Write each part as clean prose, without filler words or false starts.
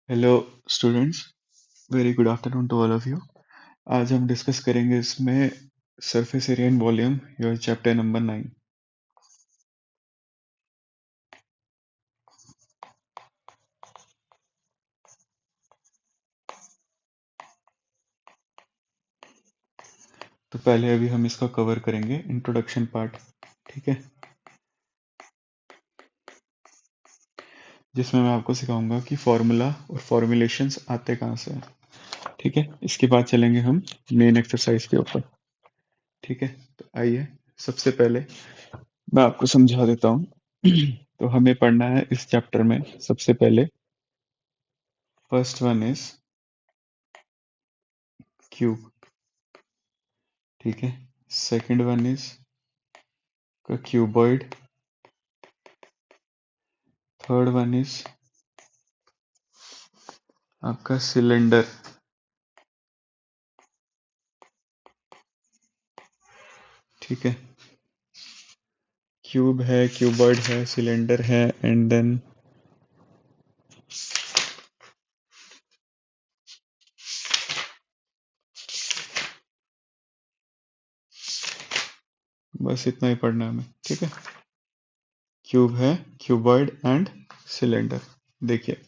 Hello students, very good afternoon to all of you. आज हम discuss करेंगे इसमें surface area and volume, your chapter number 9। तो पहले अभी हम इसका कवर करेंगे इंट्रोडक्शन पार्ट, ठीक है, जिसमें मैं आपको सिखाऊंगा कि फॉर्मूला और फॉर्मुलेशंस आते कहाँ से हैं। ठीक है, इसके बाद चलेंगे हम मेन एक्सरसाइज के ऊपर। ठीक है, तो आइए सबसे पहले मैं आपको समझा देता हूँ। तो हमें पढ़ना है इस चैप्टर में सबसे पहले फर्स्ट वन इज क्यूब। ठीक है, second one is cuboid, third one is आपका सिलेंडर। ठीक है, क्यूब है, क्यूबॉइड है, सिलेंडर है, एंड देन बस इतना ही पढ़ना है हमें। ठीक है, क्यूब है, क्यूबॉइड एंड सिलेंडर। देखिए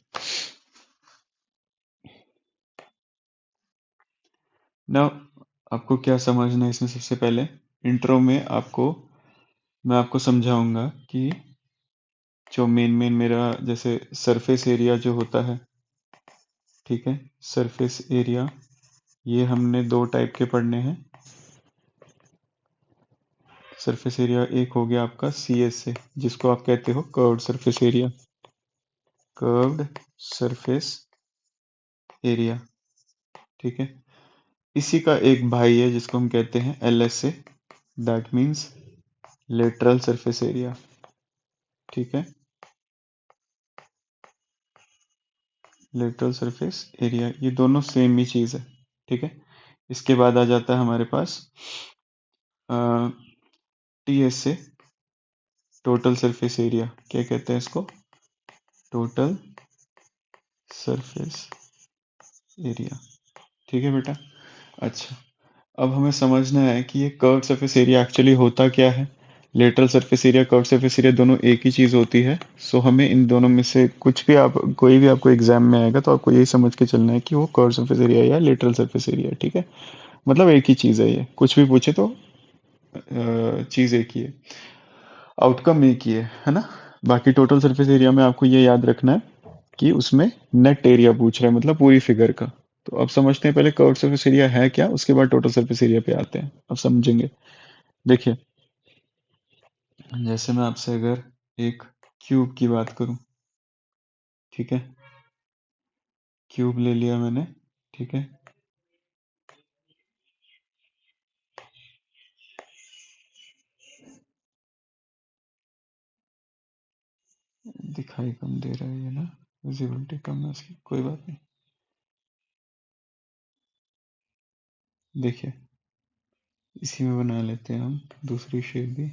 ना, आपको क्या समझना है इसमें। सबसे पहले इंट्रो में मैं आपको समझाऊंगा कि जो मेन मेरा जैसे सरफेस एरिया जो होता है, ठीक है, सरफेस एरिया ये हमने दो टाइप के पढ़ने हैं। सरफेस एरिया एक हो गया आपका सी एस ए, जिसको आप कहते हो curved surface area, curved surface area. ठीक है, इसी का एक भाई है जिसको हम कहते हैं L S A, that means lateral surface area. ठीक है, लेटरल सरफेस एरिया ये दोनों सेम ही चीज है। ठीक है, इसके बाद आ जाता है हमारे पास T S A, total surface area. क्या कहते हैं इसको? Total surface area. ठीक है बेटा, अच्छा, अब हमें समझना है कि ये कर्व सरफेस एरिया एक्चुअली होता क्या है। Lateral surface area, curve surface area दोनों एक ही चीज होती है। सो हमें इन दोनों में से कुछ भी आप कोई भी आपको एग्जाम में आएगा तो आपको यही समझ के चलना है कि वो कर्व सरफेस एरिया या लेटरल सरफेस एरिया है। ठीक है, मतलब एक ही चीज है, ये कुछ भी पूछे तो चीज एक ही है, आउटकम एक ही है ना। बाकी टोटल सरफेस एरिया में आपको ये याद रखना है कि उसमें नेट एरिया पूछ रहा है, मतलब पूरी फिगर का। तो अब समझते हैं पहले कर्व सरफेस एरिया है क्या, उसके बाद टोटल सरफेस एरिया पे आते हैं, अब समझेंगे। देखिए, जैसे मैं आपसे अगर एक क्यूब की बात करूं, ठीक है, क्यूब ले लिया मैंने। ठीक है, दिखाई कम दे रहा है ये ना, विजिबिलिटी कम है इसकी, कोई बात नहीं। देखिए, इसी में बना लेते हैं हम दूसरी शेप भी।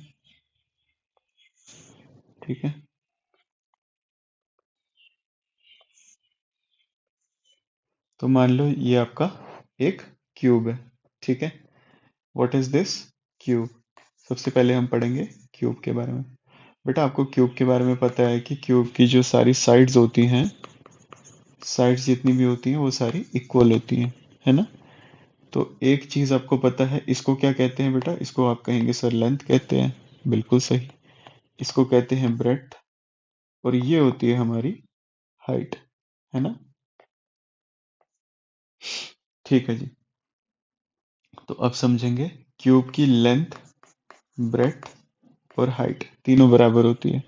ठीक है, तो मान लो ये आपका एक क्यूब है। ठीक है, व्हाट इज दिस? क्यूब। सबसे पहले हम पढ़ेंगे क्यूब के बारे में। बेटा, आपको क्यूब के बारे में पता है कि क्यूब की जो सारी साइड्स होती हैं, साइड्स जितनी भी होती हैं वो सारी इक्वल होती हैं, है ना। तो एक चीज आपको पता है, इसको क्या कहते हैं बेटा? इसको आप कहेंगे सर लेंथ कहते हैं, बिल्कुल सही। इसको कहते हैं ब्रेड्थ, और ये होती है हमारी हाइट, है ना। ठीक है जी, तो अब समझेंगे। क्यूब की लेंथ, ब्रेड्थ और हाइट तीनों बराबर होती है।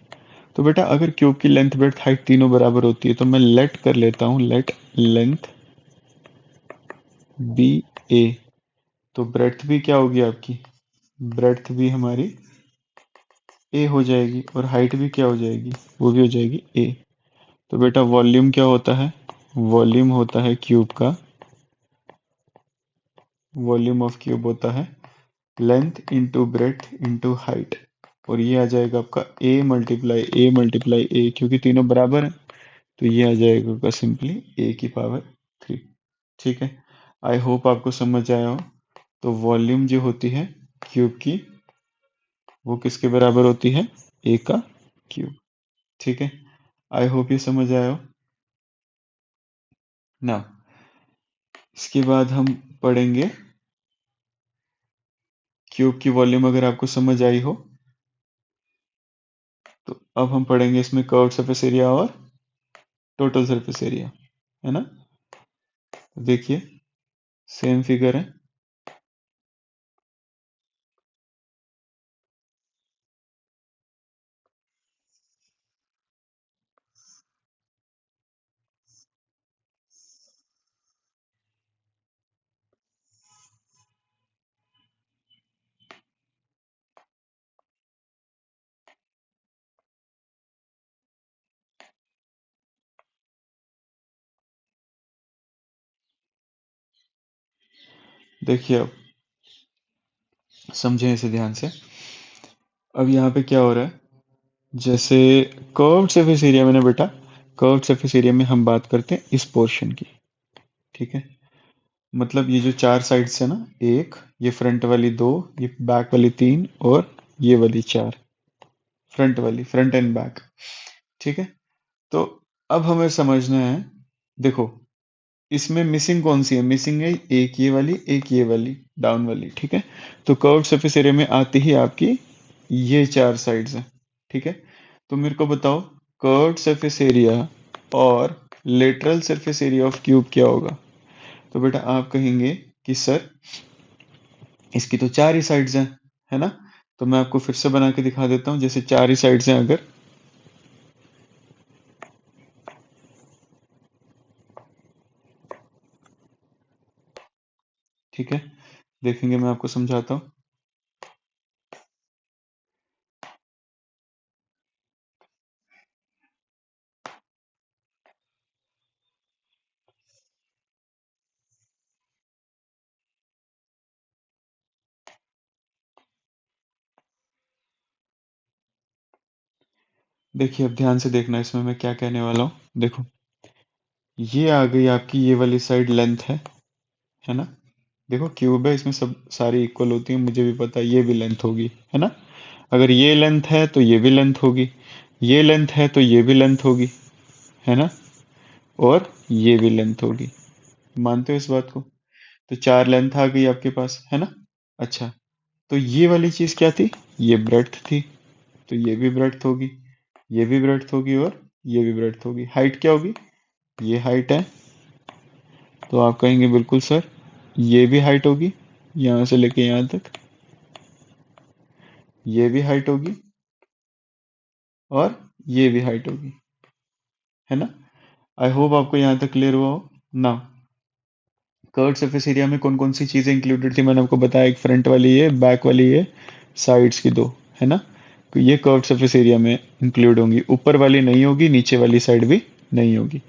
तो बेटा, अगर क्यूब की लेंथ, ब्रेड्थ, हाइट तीनों बराबर होती है तो मैं लेट कर लेता हूं, लेट लेंथ बी ए। तो ब्रेड्थ भी क्या होगी आपकी? ब्रेड्थ भी हमारी ए हो जाएगी, और हाइट भी क्या हो जाएगी? वो भी हो जाएगी ए। तो बेटा, वॉल्यूम क्या होता है? वॉल्यूम होता है क्यूब का, वॉल्यूम ऑफ क्यूब होता है length into breadth into height, और ये आ जाएगा आपका ए मल्टीप्लाई ए मल्टीप्लाई ए, क्योंकि तीनों बराबर हैं। तो ये आ जाएगा सिंपली ए की पावर 3। ठीक है, आई होप आपको समझ आया हो। तो वॉल्यूम जो होती है क्यूब की, वो किसके बराबर होती है? ए का क्यूब। ठीक है, आई होप ये समझ आया हो ना। इसके बाद हम पढ़ेंगे क्यूब की वॉल्यूम। अगर आपको समझ आई हो तो अब हम पढ़ेंगे इसमें कर्व्ड सरफेस एरिया और टोटल सरफेस एरिया, है ना। देखिए सेम फिगर है। देखिए अब समझें इसे ध्यान से। अब यहाँ पे क्या हो रहा है, जैसे कर्व्ड सरफेस एरिया में ना बेटा, कर्व्ड सरफेस एरिया में हम बात करते हैं इस पोर्शन की। ठीक है, मतलब ये जो चार साइड्स है ना, एक, ये फ्रंट वाली दो, ये बैक वाली तीन, और ये वाली चार, फ्रंट वाली, फ्रंट एंड बैक। ठीक है, तो अब हमें समझना है, देखो इसमें मिसिंग कौन सी है? मिसिंग है एक ये वाली, एक ये वाली डाउन वाली। ठीक है, तो कर्व्ड सरफेस एरिया में आती ही आपकी ये चार साइड्स हैं। ठीक है, तो मेरे को बताओ कर्व्ड सरफेस एरिया और lateral surface area of cube क्या होगा? तो बेटा आप कहेंगे कि सर इसकी तो चार ही साइड्स हैं, है ना। तो मैं आपको फिर से बना के दिखा देता हूं, जैसे चार ही साइड्स हैं अगर, ठीक है, देखेंगे, मैं आपको समझाता हूँ। देखिए अब ध्यान से देखना, इसमें मैं क्या कहने वाला हूँ। देखो ये आ गई आपकी ये वाली साइड लेंथ है ना। देखो क्यूब है, इसमें सब सारी इक्वल होती है, मुझे भी पता है ये भी लेंथ होगी, है ना। अगर ये लेंथ है तो ये भी लेंथ होगी, ये लेंथ है तो ये भी लेंथ होगी, है ना, और ये भी लेंथ होगी। मानते हो इस बात को? तो चार लेंथ आ गई आपके पास, है ना। अच्छा, तो ये वाली चीज क्या थी? ये ब्रेड्थ थी, तो ये भी ब्रेड्थ होगी, ये भी ब्रेड्थ होगी, और ये भी ब्रेड्थ होगी। हाइट क्या होगी? ये हाइट है, तो आप कहेंगे बिल्कुल सर ये भी हाइट होगी, यहां से लेके यहां तक ये भी हाइट होगी, और ये भी हाइट होगी, है ना। आई होप आपको यहां तक क्लियर हुआ हो ना। कर्व्ड सरफेस एरिया में कौन कौन सी चीजें इंक्लूडेड थी मैंने आपको बताया, एक फ्रंट वाली है, बैक वाली है, साइड्स की दो, है ना। तो ये कर्व्ड सरफेस एरिया में इंक्लूड होंगी, ऊपर वाली नहीं होगी, नीचे वाली साइड भी नहीं होगी।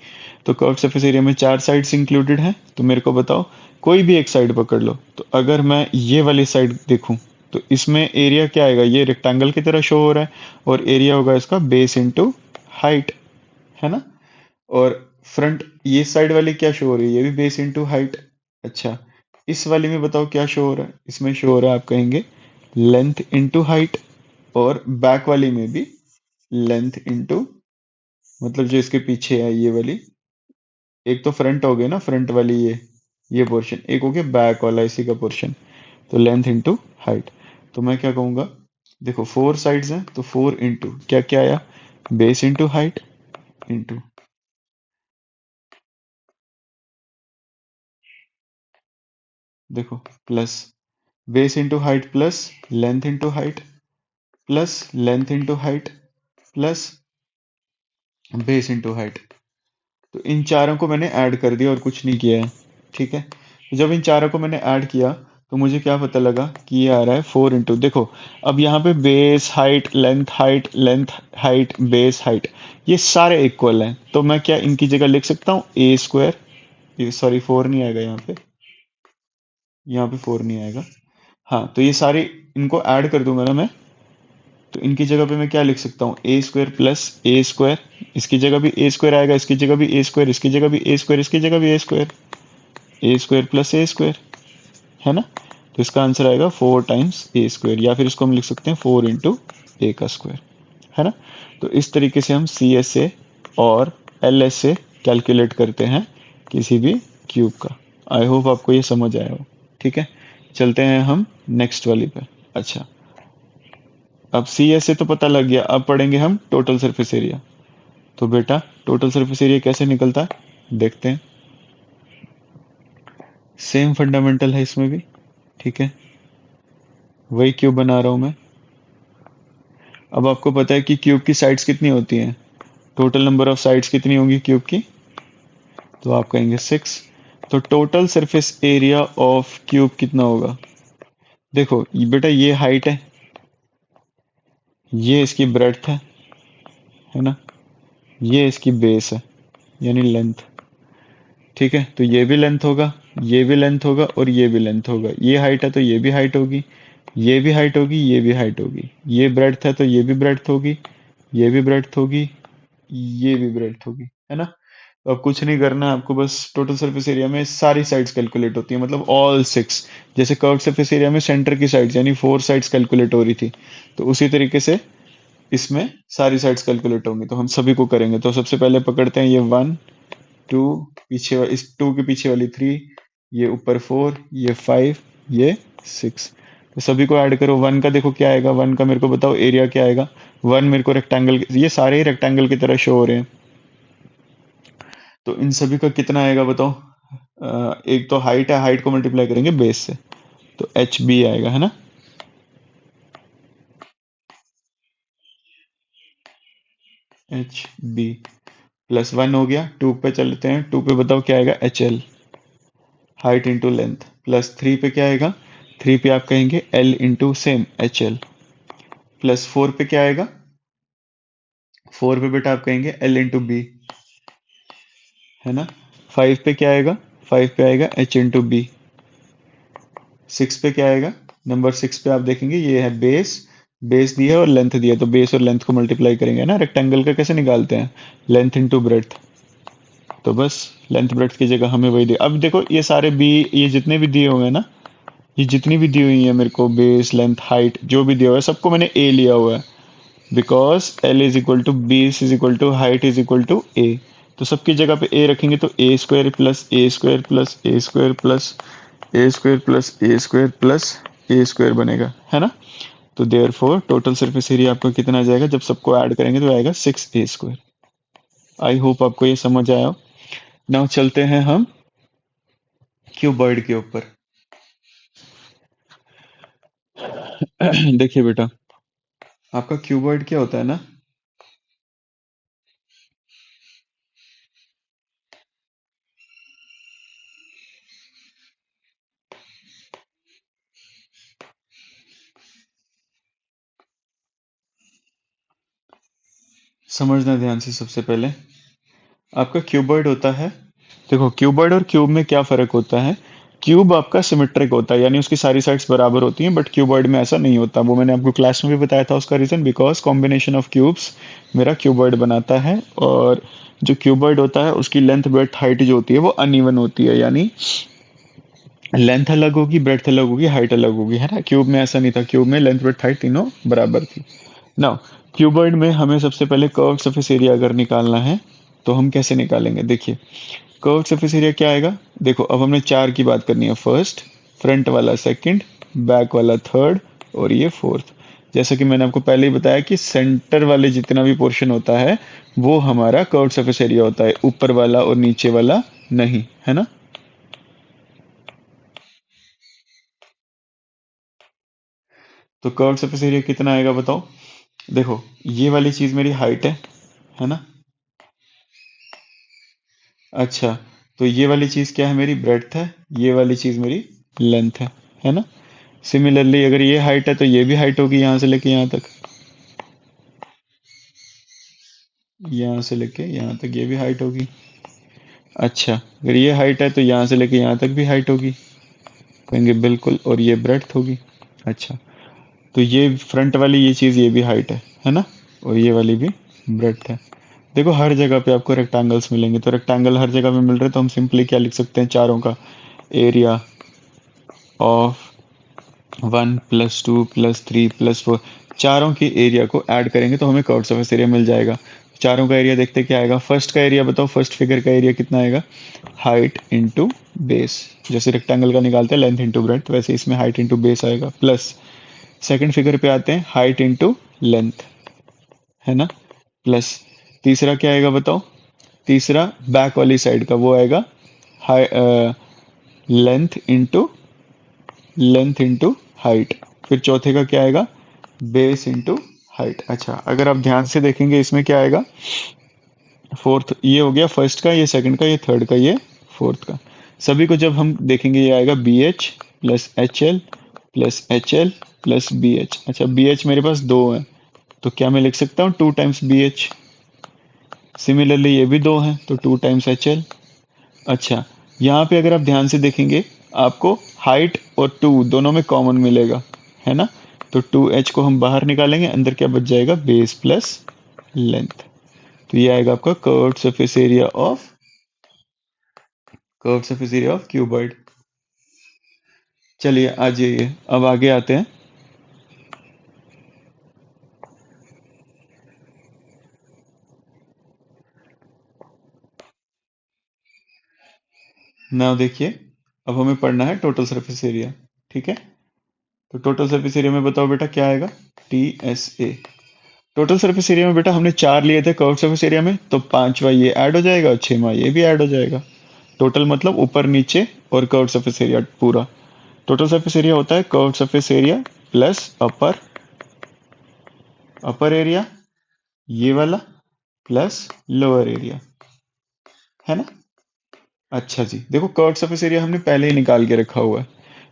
तो कर्व्ड सरफेस एरिया में चार साइड्स इंक्लूडेड हैं। तो मेरे को बताओ कोई भी एक साइड पकड़ लो, तो अगर मैं ये वाली साइड देखूं तो इसमें एरिया क्या आएगा? ये रेक्टेंगल की तरह शो हो रहा है, और एरिया होगा इसका बेस इंटू हाइट, है ना। और फ्रंट ये साइड वाली क्या शो हो रही है? ये भी बेस इंटू हाइट। अच्छा, इस वाली में बताओ क्या शो हो रहा है? इसमें शो हो रहा है, आप कहेंगे लेंथ इंटू हाइट, और बैक वाली में भी लेंथ इंटू, मतलब जो इसके पीछे है ये वाली, एक तो फ्रंट हो गया ना, फ्रंट वाली ये पोर्शन, एक हो गया बैक वाला इसी का पोर्शन, तो लेंथ इंटू हाइट। तो मैं क्या कहूंगा, देखो फोर साइड्स हैं, तो फोर इंटू क्या क्या आया? बेस इंटू हाइट इंटू, देखो plus base into height plus length into height plus length into height plus base into height. तो इन चारों को मैंने ऐड कर दिया और कुछ नहीं किया है। ठीक है, तो जब इन चारों को मैंने ऐड किया तो मुझे क्या पता लगा कि ये आ रहा है फोर इंटू, देखो अब यहाँ पे base height length height base height, ये सारे इक्वल हैं, तो मैं क्या इनकी जगह लिख सकता हूँ ए स्क्वायर, सॉरी फोर नहीं आएगा यहाँ पे फोर नहीं आएगा। हाँ, तो ये सारे इनको ऐड कर दूंगा ना मैं, तो इनकी जगह पे मैं क्या लिख सकता हूँ, ए स्क्वायर प्लस ए स्क्वायर, इसकी जगह भी ए स्क्वायर आएगा, इसकी जगह भी ए स्क्वायर, इसकी जगह भी ए स्क्वायर, इसकी जगह भी ए स्क्वायर प्लस ए स्क्वायर, है ना। तो इसका आंसर आएगा 4 टाइम्स ए स्क्वायर, या फिर इसको हम लिख सकते हैं 4 इंटू ए का स्क्वायर, है ना। तो इस तरीके से हम सी एस ए और एल एस ए कैलकुलेट करते हैं किसी भी क्यूब का। आई होप आपको ये समझ आया हो। ठीक है, चलते हैं हम नेक्स्ट वाली पे। अच्छा, अब सी एस ए तो पता लग गया, अब पढ़ेंगे हम टोटल सरफेस एरिया। तो बेटा टोटल सरफेस एरिया कैसे निकलता है देखते हैं। सेम फंडामेंटल है इसमें भी, ठीक है, वही क्यूब बना रहा हूं मैं। अब आपको पता है कि क्यूब की साइड्स कितनी होती हैं, टोटल नंबर ऑफ साइड्स कितनी होंगी क्यूब की, तो आप कहेंगे 6। तो total surface area of cube कितना होगा, देखो बेटा ये हाइट है, ये इसकी ब्रेड्थ है ना, ये इसकी बेस है यानी लेंथ। ठीक है, तो ये भी लेंथ होगा, ये भी लेंथ होगा और ये भी लेंथ होगा। ये हाइट है तो ये भी हाइट होगी, ये भी हाइट होगी, ये भी हाइट होगी। ये ब्रेड्थ है तो ये भी ब्रेड्थ होगी, ये भी ब्रेड्थ होगी, ये भी ब्रेड्थ होगी, है ना। तो अब कुछ नहीं करना है आपको, बस टोटल सरफेस एरिया में सारी साइड्स कैलकुलेट होती है, मतलब ऑल 6। जैसे कर्व सरफेस एरिया में सेंटर की साइड्स यानी 4 साइड्स कैलकुलेट हो रही थी, तो उसी तरीके से इसमें सारी साइड्स कैलकुलेट होंगी। तो हम सभी को करेंगे। तो सबसे पहले पकड़ते हैं ये 1 2, पीछे इस 2 के पीछे वाली 3, ये ऊपर 4, ये 5, ये 6। तो सभी को ऐड करो। 1 का देखो क्या आएगा, 1 का मेरे को बताओ एरिया क्या आएगा। 1 मेरे को रेक्टेंगल, ये सारे ही रेक्टेंगल की तरह शो हो रहे हैं, तो इन सभी का कितना आएगा बताओ। एक तो हाइट है, हाइट को मल्टीप्लाई करेंगे बेस से, तो एच बी आएगा, है ना। एच बी प्लस 1 हो गया। 2 पे चलते हैं, 2 पे बताओ क्या आएगा, H L, height into length. Plus 3 पे क्या आएगा, 3 पे आप कहेंगे L into same H L. Plus 4 पे क्या आएगा, 4 पे बेटा आप कहेंगे एल इंटू बी, है ना। 5 पे क्या आएगा, 5 पे आएगा एच इंटू बी। 6 पे क्या आएगा, नंबर 6 पे आप देखेंगे ये है बेस, बेस दिया है और लेंथ दिया है, तो बेस और लेंथ को मल्टीप्लाई करेंगे ना। रेक्टेंगल का कैसे निकालते हैं, लेंथ इंटू ब्रेड्थ, तो बस लेंथ ब्रेड्थ की जगह हमें वही दिया। अब देखो ये सारे बी, ये जितने भी दिए हुए हैं ना, ये जितनी भी दी हुई है मेरे को, बेस लेंथ हाइट जो भी दिया हुआ है, सबको मैंने ए लिया हुआ है, because L is equal to base is equal to height is equal to A. तो सबकी जगह पे ए रखेंगे तो A square plus A square plus A square plus A square plus A square plus A square बनेगा, है ना। तो there four total surface area आपको कितना आ जाएगा, जब सबको ऐड करेंगे तो आएगा 6a²। आई होप आपको ये समझ आया हो। नाउ चलते हैं हम क्यूबॉइड के ऊपर। देखिए बेटा, आपका क्यूबॉइड क्या होता है ना, समझना ध्यान से। सबसे पहले आपका क्यूबॉइड होता है, देखो क्यूबॉइड और क्यूब में क्या फर्क होता है। क्यूब आपका सिमेट्रिक होता है यानी उसकी सारी साइड्स बराबर होती हैं, बट क्यूबॉइड में ऐसा नहीं होता। वो मैंने आपको क्लास में भी बताया था, उसका reason because combination of cubes मेरा क्यूबॉइड बनाता है, और जो क्यूबॉइड होता है उसकी लेंथ ब्रेड्थ हाइट जो होती है वो अनइवन होती है, यानी लेंथ अलग होगी, ब्रेड्थ अलग होगी, हाइट अलग होगी, है ना। क्यूब में ऐसा नहीं था, क्यूब में लेंथ ब्रेड्थ हाइट तीनों बराबर थी। नाउ क्यूबॉइड में हमें सबसे पहले कर्व सरफेस एरिया अगर निकालना है तो हम कैसे निकालेंगे, देखिए कर्व सरफेस एरिया क्या आएगा। देखो अब हमने 4 की बात करनी है, फर्स्ट, फ्रंट वाला सेकंड, बैक वाला थर्ड और ये फोर्थ। जैसा कि मैंने आपको पहले ही बताया कि सेंटर वाले जितना भी पोर्शन होता है वो हमारा कर्व सरफेस एरिया होता है, ऊपर वाला और नीचे वाला नहीं, है ना। तो कर्व सरफेस एरिया कितना आएगा बताओ। देखो ये वाली चीज मेरी हाइट है ना। अच्छा, तो ये वाली चीज क्या है, मेरी ब्रेड्थ है, ये वाली चीज मेरी लेंथ है ना। सिमिलरली अगर ये हाइट है तो ये भी हाइट होगी, यहां से लेके यहां तक, यहां से लेके यहां तक ये भी हाइट होगी। अच्छा, अगर ये हाइट है तो यहां से लेके यहां तक भी हाइट होगी, कहेंगे बिल्कुल, और ये ब्रेड्थ होगी। अच्छा, तो ये फ्रंट वाली ये चीज, ये भी हाइट है ना, और ये वाली भी ब्रेड्थ है। देखो हर जगह पे आपको रेक्टेंगल्स मिलेंगे, तो रेक्टेंगल हर जगह पे मिल रहे हैं, तो हम सिंपली क्या लिख सकते हैं, चारों का एरिया ऑफ 1 + 2 + 3 + 4, चारों के एरिया को ऐड करेंगे तो हमें कर्व सरफेस एरिया मिल जाएगा। चारों का एरिया देखते क्या आएगा, फर्स्ट का एरिया बताओ, फर्स्ट फिगर का एरिया कितना आएगा, हाइट इंटू बेस। जैसे रेक्टेंगल का निकालते हैं लेंथ इंटू ब्रेड्थ, वैसे इसमें हाइट इंटू बेस आएगा, प्लस सेकंड फिगर पे आते हैं, हाइट इंटू लेंथ, है ना, प्लस तीसरा क्या आएगा बताओ, तीसरा बैक वाली साइड का वो आएगा, हाई लेंथ इंटू हाइट। फिर चौथे का क्या आएगा, बेस इंटू हाइट। अच्छा, अगर आप ध्यान से देखेंगे इसमें क्या आएगा, फोर्थ, ये हो गया फर्स्ट का, ये सेकंड का, ये थर्ड का, ये फोर्थ का। सभी को जब हम देखेंगे ये आएगा B H plus H L plus H L plus B H. अच्छा, बी एच मेरे पास दो है, तो क्या मैं लिख सकता हूँ 2 टाइम्स बी एच। सिमिलरली ये भी दो हैं, तो 2 टाइम्स एच एल। अच्छा, यहाँ पे अगर आप ध्यान से देखेंगे, आपको हाइट और 2 दोनों में कॉमन मिलेगा, है ना, तो 2h को हम बाहर निकालेंगे, अंदर क्या बच जाएगा, बेस प्लस लेंथ। तो ये आएगा आपका curve surface area of cuboid. चलिए आ जाइए, अब आगे आते हैं। नाउ देखिए, अब हमें पढ़ना है टोटल सरफेस एरिया। ठीक है, तो टोटल सरफेस एरिया में बताओ बेटा क्या आएगा, T S A. Total surface area में बेटा हमने 4 लिए थे कर्व सरफेस एरिया में, तो पांचवा ये ऐड हो जाएगा और छठवां ये भी ऐड हो जाएगा। टोटल मतलब ऊपर नीचे और कर्व सरफेस एरिया पूरा। टोटल सरफेस एरिया होता है कर्व सरफेस एरिया प्लस अपर अपर एरिया, ये वाला, प्लस लोअर एरिया, है ना। अच्छा जी, देखो कर्व सरफेस एरिया हमने पहले ही निकाल के रखा हुआ है,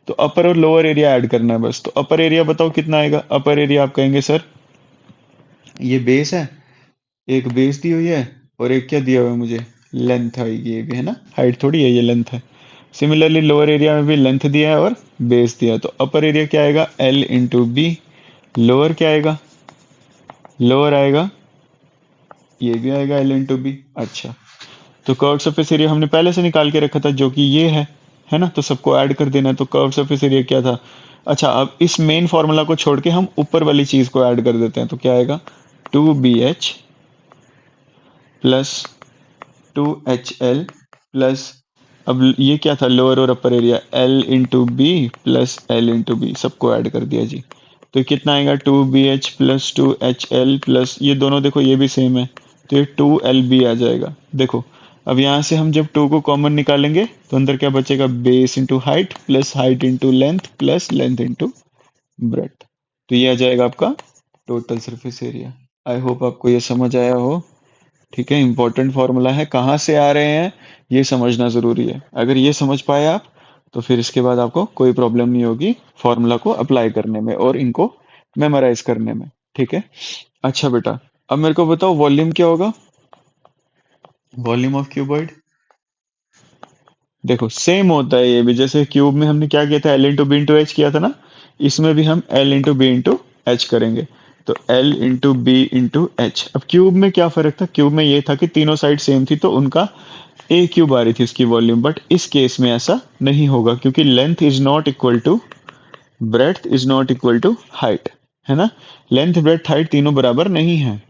तो अपर और लोअर एरिया ऐड करना है बस। तो अपर एरिया बताओ कितना आएगा, अपर एरिया आप कहेंगे सर ये बेस है, एक बेस दी हुई है और एक क्या दिया हुआ है मुझे, लेंथ आएगी, ये भी है ना, हाइट थोड़ी है, ये लेंथ है। सिमिलरली लोअर एरिया में भी लेंथ दिया है और बेस दिया है, तो अपर एरिया क्या आएगा, एल इंटू बी। लोअर क्या आएगा, लोअर आएगा, ये भी आएगा एल इंटू बी। अच्छा, तो कर्व सरफेस एरिया हमने पहले से निकाल के रखा था जो कि ये है ना, तो सबको ऐड कर देना है, तो कर्व सरफेस एरिया क्या था। अच्छा, अब इस मेन फॉर्मूला को छोड़ के हम ऊपर वाली चीज को ऐड कर देते हैं, तो क्या आएगा, 2bh प्लस 2hl प्लस, अब ये क्या था, लोअर और upper area, L into B plus L into B, सबको ऐड कर दिया जी। तो कितना आएगा, 2bh प्लस 2hl प्लस, ये दोनों देखो ये भी सेम है, तो ये 2lb आ जाएगा। देखो, अब यहाँ से हम जब 2 को कॉमन निकालेंगे तो अंदर क्या बचेगा, base into height plus height into length plus length into breadth. तो ये आ जाएगा आपका total surface area. I hope आपको ये समझ आया हो। ठीक है, इंपॉर्टेंट फॉर्मूला है, कहाँ से आ रहे हैं ये समझना जरूरी है। अगर ये समझ पाए आप, तो फिर इसके बाद आपको कोई प्रॉब्लम नहीं होगी फॉर्मूला को अप्लाई करने में और इनको मेमोराइज करने में। ठीक है, अच्छा बेटा, अब मेरे को बताओ वॉल्यूम क्या होगा, वॉल्यूम ऑफ क्यूबॉइड। देखो सेम होता है ये भी, जैसे क्यूब में हमने क्या किया था, L into B into H किया था ना, इसमें भी हम L into B into H करेंगे। तो L into B into H. अब क्यूब में क्या फर्क था, क्यूब में ये था कि तीनों साइड सेम थी, तो उनका ए क्यूब आ रही थी उसकी वॉल्यूम, बट इस केस में ऐसा नहीं होगा, क्योंकि length is not equal to breadth is not equal to height, है ना। लेंथ ब्रेड्थ हाइट तीनों बराबर नहीं है,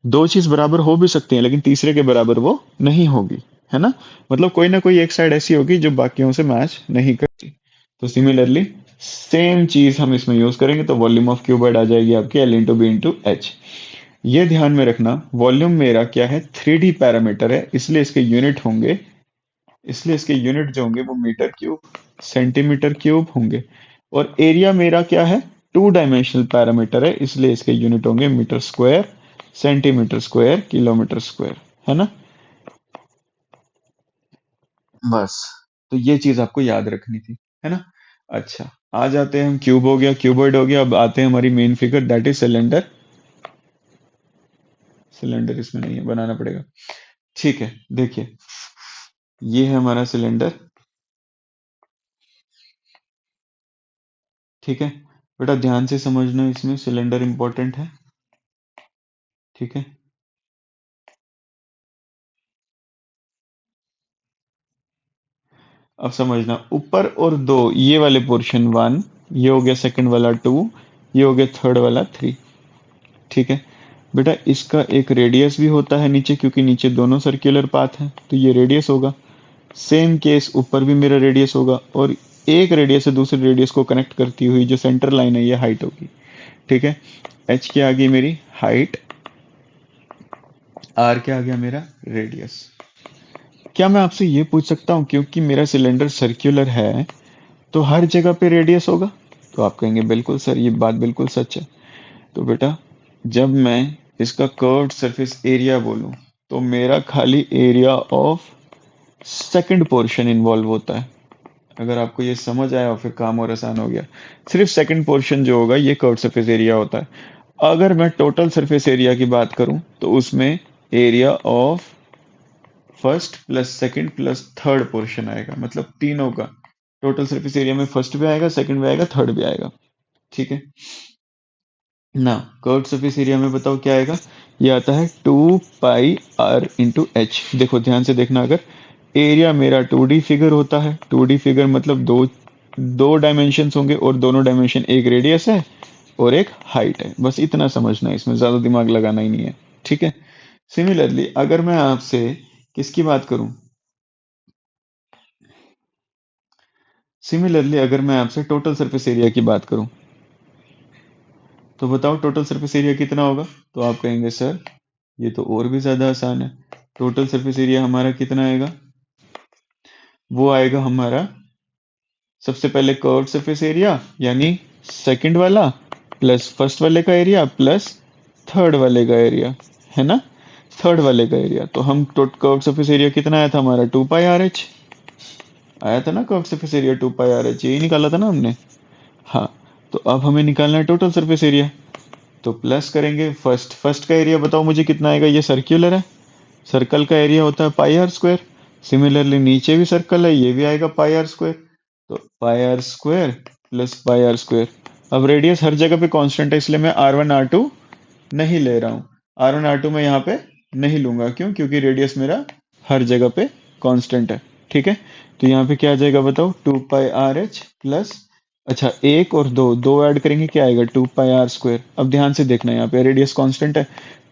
दो चीज बराबर हो भी सकती है लेकिन तीसरे के बराबर वो नहीं होगी, है ना। मतलब कोई ना कोई एक साइड ऐसी होगी जो बाकियों से मैच नहीं करती। तो सिमिलरली सेम चीज हम इसमें यूज करेंगे, तो वॉल्यूम ऑफ क्यूबॉइड आ जाएगी आपकी L into B into H. ये ध्यान में रखना, वॉल्यूम मेरा क्या है, 3D पैरामीटर है, इसलिए इसके यूनिट जो होंगे वो मीटर क्यूब, सेंटीमीटर क्यूब होंगे। और एरिया मेरा क्या है, 2 डायमेंशनल पैरामीटर है, इसलिए इसके यूनिट होंगे metre square, centimetre square, kilometre square, है ना। बस, तो ये चीज आपको याद रखनी थी, है ना। अच्छा, आ जाते हैं हम, क्यूब हो गया, क्यूबॉइड हो गया, अब आते हैं हमारी main figure, that is cylinder. Cylinder इसमें नहीं है, बनाना पड़ेगा। ठीक है, देखिए ये है हमारा सिलेंडर। ठीक है, बेटा ध्यान से समझना, इसमें सिलेंडर इंपॉर्टेंट है, ठीक है। अब समझना, ऊपर और दो, ये वाले पोर्शन वन, ये हो गया सेकंड वाला टू, ये हो गया थर्ड वाला थ्री, ठीक है। बेटा इसका एक रेडियस भी होता है नीचे, क्योंकि नीचे दोनों सर्कुलर पाथ हैं, तो ये रेडियस होगा। सेम केस ऊपर भी मेरा रेडियस होगा, और एक रेडियस से दूसरे रेडियस को कनेक्ट करती हुई जो सेंटर लाइन है ये हाइट होगी, ठीक है। एच क्या आ गई मेरी हाइट, आर क्या आ गया मेरा रेडियस। क्या मैं आपसे ये पूछ सकता हूँ, क्योंकि मेरा सिलेंडर सर्कुलर है तो हर जगह पे रेडियस होगा? तो आप कहेंगे बिल्कुल सर, ये बात बिल्कुल सच है। तो बेटा जब मैं इसका कर्व्ड सरफेस एरिया बोलूं, तो मेरा खाली area of second portion involve होता है। अगर आपको ये समझ आया और फिर काम और आसान हो गया। सिर्फ सेकंड पोर्शन जो होगा ये कर्व्ड सरफेस एरिया होता है। अगर मैं टोटल सरफेस एरिया की बात करूं, तो उसमें area of first plus second plus third portion आएगा, मतलब तीनों का टोटल सरफेस एरिया में फर्स्ट भी आएगा, सेकंड भी आएगा, थर्ड भी आएगा, ठीक है ना। कर्व्ड सरफेस एरिया में बताओ क्या आएगा, ये आता है 2 पाई r इंटू एच। देखो ध्यान से देखना, अगर एरिया मेरा 2D फिगर होता है, 2D फिगर मतलब दो दो डायमेंशंस होंगे, और दोनों डायमेंशन एक रेडियस है और एक हाइट है, बस इतना समझना है, इसमें ज्यादा दिमाग लगाना ही नहीं है, ठीक है। सिमिलरली अगर मैं आपसे किसकी बात करूं, सिमिलरली अगर मैं आपसे टोटल सरफेस एरिया की बात करूं, तो बताओ टोटल सरफेस एरिया कितना होगा? तो आप कहेंगे सर ये तो और भी ज्यादा आसान है। टोटल सरफेस एरिया हमारा कितना आएगा? वो आएगा हमारा सबसे पहले कर्व्ड सरफेस एरिया, यानी सेकंड वाला प्लस फर्स्ट वाले का एरिया प्लस थर्ड वाले का एरिया, है ना। थर्ड वाले का एरिया, तो हम कर्व्ड सरफेस एरिया कितना आया था हमारा, 2 पाई r h आया था ना। कर्व्ड सरफेस एरिया 2 पाई r h, यही निकाला था ना हमने। हाँ, तो अब हमें निकालना है टोटल सरफेस एरिया। तो प्लस करेंगे फर्स्ट, फर्स्ट का एरिया बताओ मुझे कितना आएगा, ये सर्क्यूलर है, सर्कल का एरिया होता है πr²। सिमिलरली नीचे भी सर्कल है, ये भी आएगा πr²। तो πr² प्लस πr²। अब रेडियस हर जगह पे कांस्टेंट है, इसलिए मैं r1 r2 नहीं ले रहा हूँ। r1 r2 मैं यहाँ पे नहीं लूंगा, क्यों? क्योंकि रेडियस मेरा हर जगह पे कांस्टेंट है, ठीक है। तो यहाँ पे क्या आ जाएगा बताओ, 2 पाई r h प्लस, अच्छा एक और दो, दो ऐड करेंगे क्या आएगा, 2 पाई r²। अब ध्यान से देखना, यहाँ पे रेडियस कांस्टेंट है,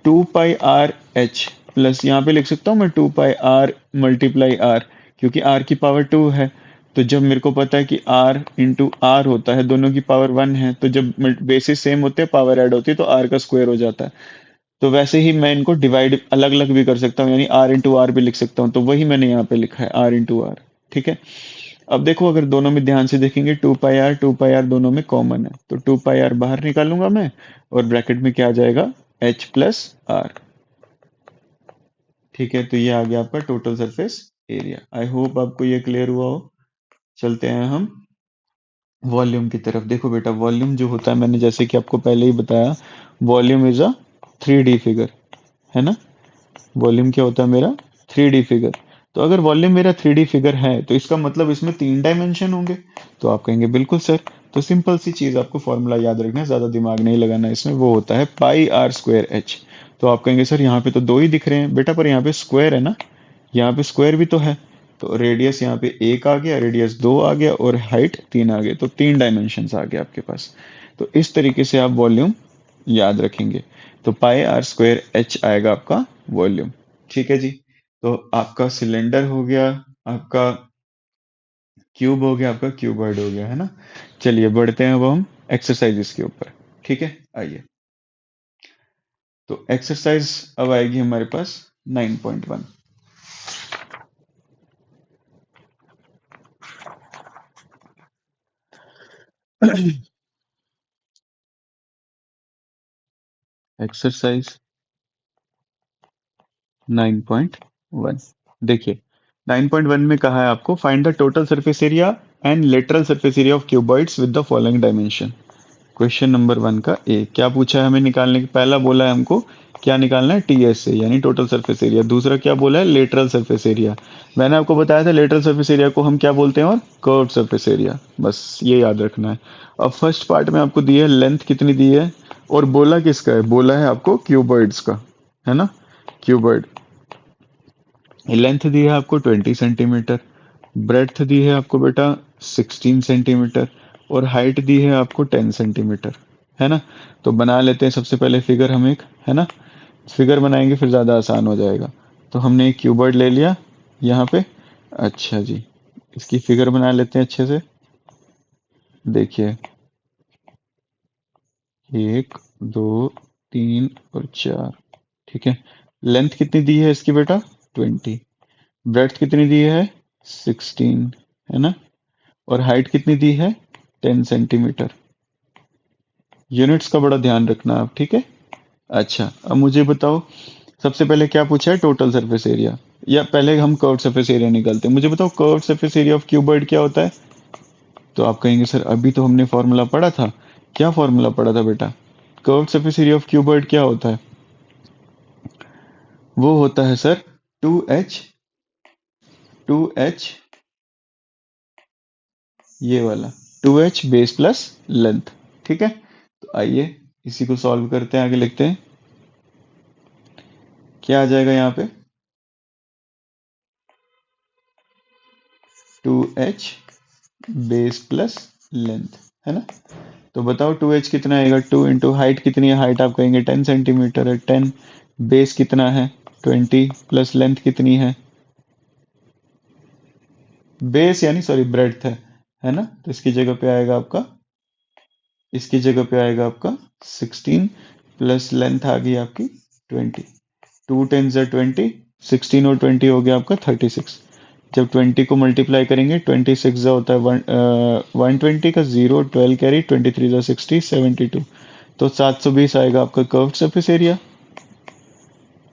2 पाई r h प्लस, यहाँ पे लिख सकता हूँ मैं 2 पाई r मल्टीप्लाई r, क्योंकि r की पावर 2 है। तो जब मेरे को पता है कि r इंटू आर होता है, दोनों की पावर 1 है, तो जब बेसिस सेम होते हैं पावर ऐड होती है, तो r का स्क्वायर हो जाता है। तो वैसे ही मैं इनको डिवाइड अलग अलग भी कर सकता हूँ, यानी r इंटू आर भी लिख सकता हूँ, तो वही मैंने यहाँ पे लिखा है r इंटू आर, ठीक है। अब देखो अगर दोनों में ध्यान से देखेंगे, 2 पाई r दोनों में कॉमन है, तो 2 पाई r बाहर निकालूंगा मैं, और ब्रैकेट में क्या आ जाएगा, h प्लस आर, ठीक है। तो ये आ गया आपका total surface area. I hope आपको ये क्लियर हुआ हो। चलते हैं हम वॉल्यूम की तरफ। देखो बेटा, वॉल्यूम जो होता है, मैंने जैसे कि आपको पहले ही बताया, volume is a 3D figure, है ना। वॉल्यूम क्या होता है मेरा, 3D फिगर। तो अगर वॉल्यूम मेरा 3D फिगर है, तो इसका मतलब इसमें 3 डायमेंशन होंगे। तो आप कहेंगे बिल्कुल सर। तो सिंपल सी चीज, आपको फॉर्मूला याद रखना है, ज्यादा दिमाग नहीं लगाना है इसमें, वो होता है πr²h। तो आप कहेंगे सर यहाँ पे तो दो ही दिख रहे हैं बेटा, पर यहाँ पे स्क्वायर है ना, यहाँ पे स्क्वायर भी तो है। तो रेडियस यहाँ पे एक आ गया, रेडियस दो आ गया, और हाइट 3 आ गया, तो 3 डायमेंशन आ गया आपके पास। तो इस तरीके से आप वॉल्यूम याद रखेंगे। तो πr²h आएगा आपका वॉल्यूम, ठीक है जी। तो आपका सिलेंडर हो गया, आपका क्यूब हो गया, आपका क्यूबॉइड हो गया, है ना। चलिए बढ़ते हैं अब हम एक्सरसाइजेस के ऊपर, ठीक है। आइए, तो एक्सरसाइज अब आएगी हमारे पास 9.1। एक्सरसाइज 9.1, देखिए 9.1 में कहा है आपको, find the total surface area and lateral surface area of cuboids with the following dimension. Question number 1 का ए क्या पूछा है हमें निकालने की, पहला बोला है हमको क्या निकालना है, टीएस से, यानी टोटल सरफेस एरिया। दूसरा क्या बोला है, लेटरल सरफेस एरिया। मैंने आपको बताया था लेटरल सरफेस एरिया को हम क्या बोलते हैं, और कर्व सरफेस एरिया, बस ये याद रखना है। अब फर्स्ट पार्ट में आपको दी है लेंथ कितनी दी है, और बोला किसका है, बोला है आपको क्यूबॉइड्स का, है ना, क्यूबॉइड। लेंथ दी है आपको 20 सेंटीमीटर, ब्रेड्थ दी है आपको बेटा 16 सेंटीमीटर, और हाइट दी है आपको 10 सेंटीमीटर, है ना। तो बना लेते हैं सबसे पहले फिगर हम एक, है ना, फिगर बनाएंगे फिर ज़्यादा आसान हो जाएगा। तो हमने एक क्यूबॉइड ले लिया यहाँ पे। अच्छा जी, इसकी फिगर बना लेते हैं अच्छे से। देखिए, 1 2 3 और 4, ठीक है। लेंथ कितनी दी है इसकी बेटा, 20। ब्रेड्थ कितनी दी है, 16, है ना। और हाइट कितनी दी है, 10 सेंटीमीटर। यूनिट्स का बड़ा ध्यान रखना आप, ठीक है। अच्छा, अब मुझे बताओ, सबसे पहले क्या पूछा है, टोटल सरफेस एरिया, या पहले हम कर्व सरफेस एरिया निकालते हैं। मुझे बताओ curve surface area of cuboid क्या होता है। तो आप कहेंगे सर अभी तो हमने फॉर्मूला पढ़ा था। क्या फॉर्मूला पढ़ा था बेटा, curve surface area of cuboid क्या होता है, वो होता है सर 2h ये वाला, 2h बेस प्लस लेंथ, ठीक है। तो आइए इसी को सॉल्व करते हैं, आगे लिखते हैं। क्या आ जाएगा यहाँ पे, 2h बेस प्लस लेंथ, है ना। तो बताओ 2h कितना आएगा, 2 इंटू हाइट कितनी है, हाइट आप कहेंगे 10 सेंटीमीटर है, 10 बेस कितना है 20 प्लस लेंथ कितनी है, बेस यानी सॉरी ब्रेड्थ है ना। तो इसकी जगह पे आएगा आपका, इसकी जगह पे आएगा आपका 16 प्लस लेंथ आ गई आपकी 20। 2 10 ज़ा 20, 16 और 20 हो गया आपका 36। जब 20 को मल्टीप्लाई करेंगे, 26 ज़ा होता है 120 का 0, 12 कैरी, 23 ज़ा 60, 72। तो 720 आएगा आपका curved surface area.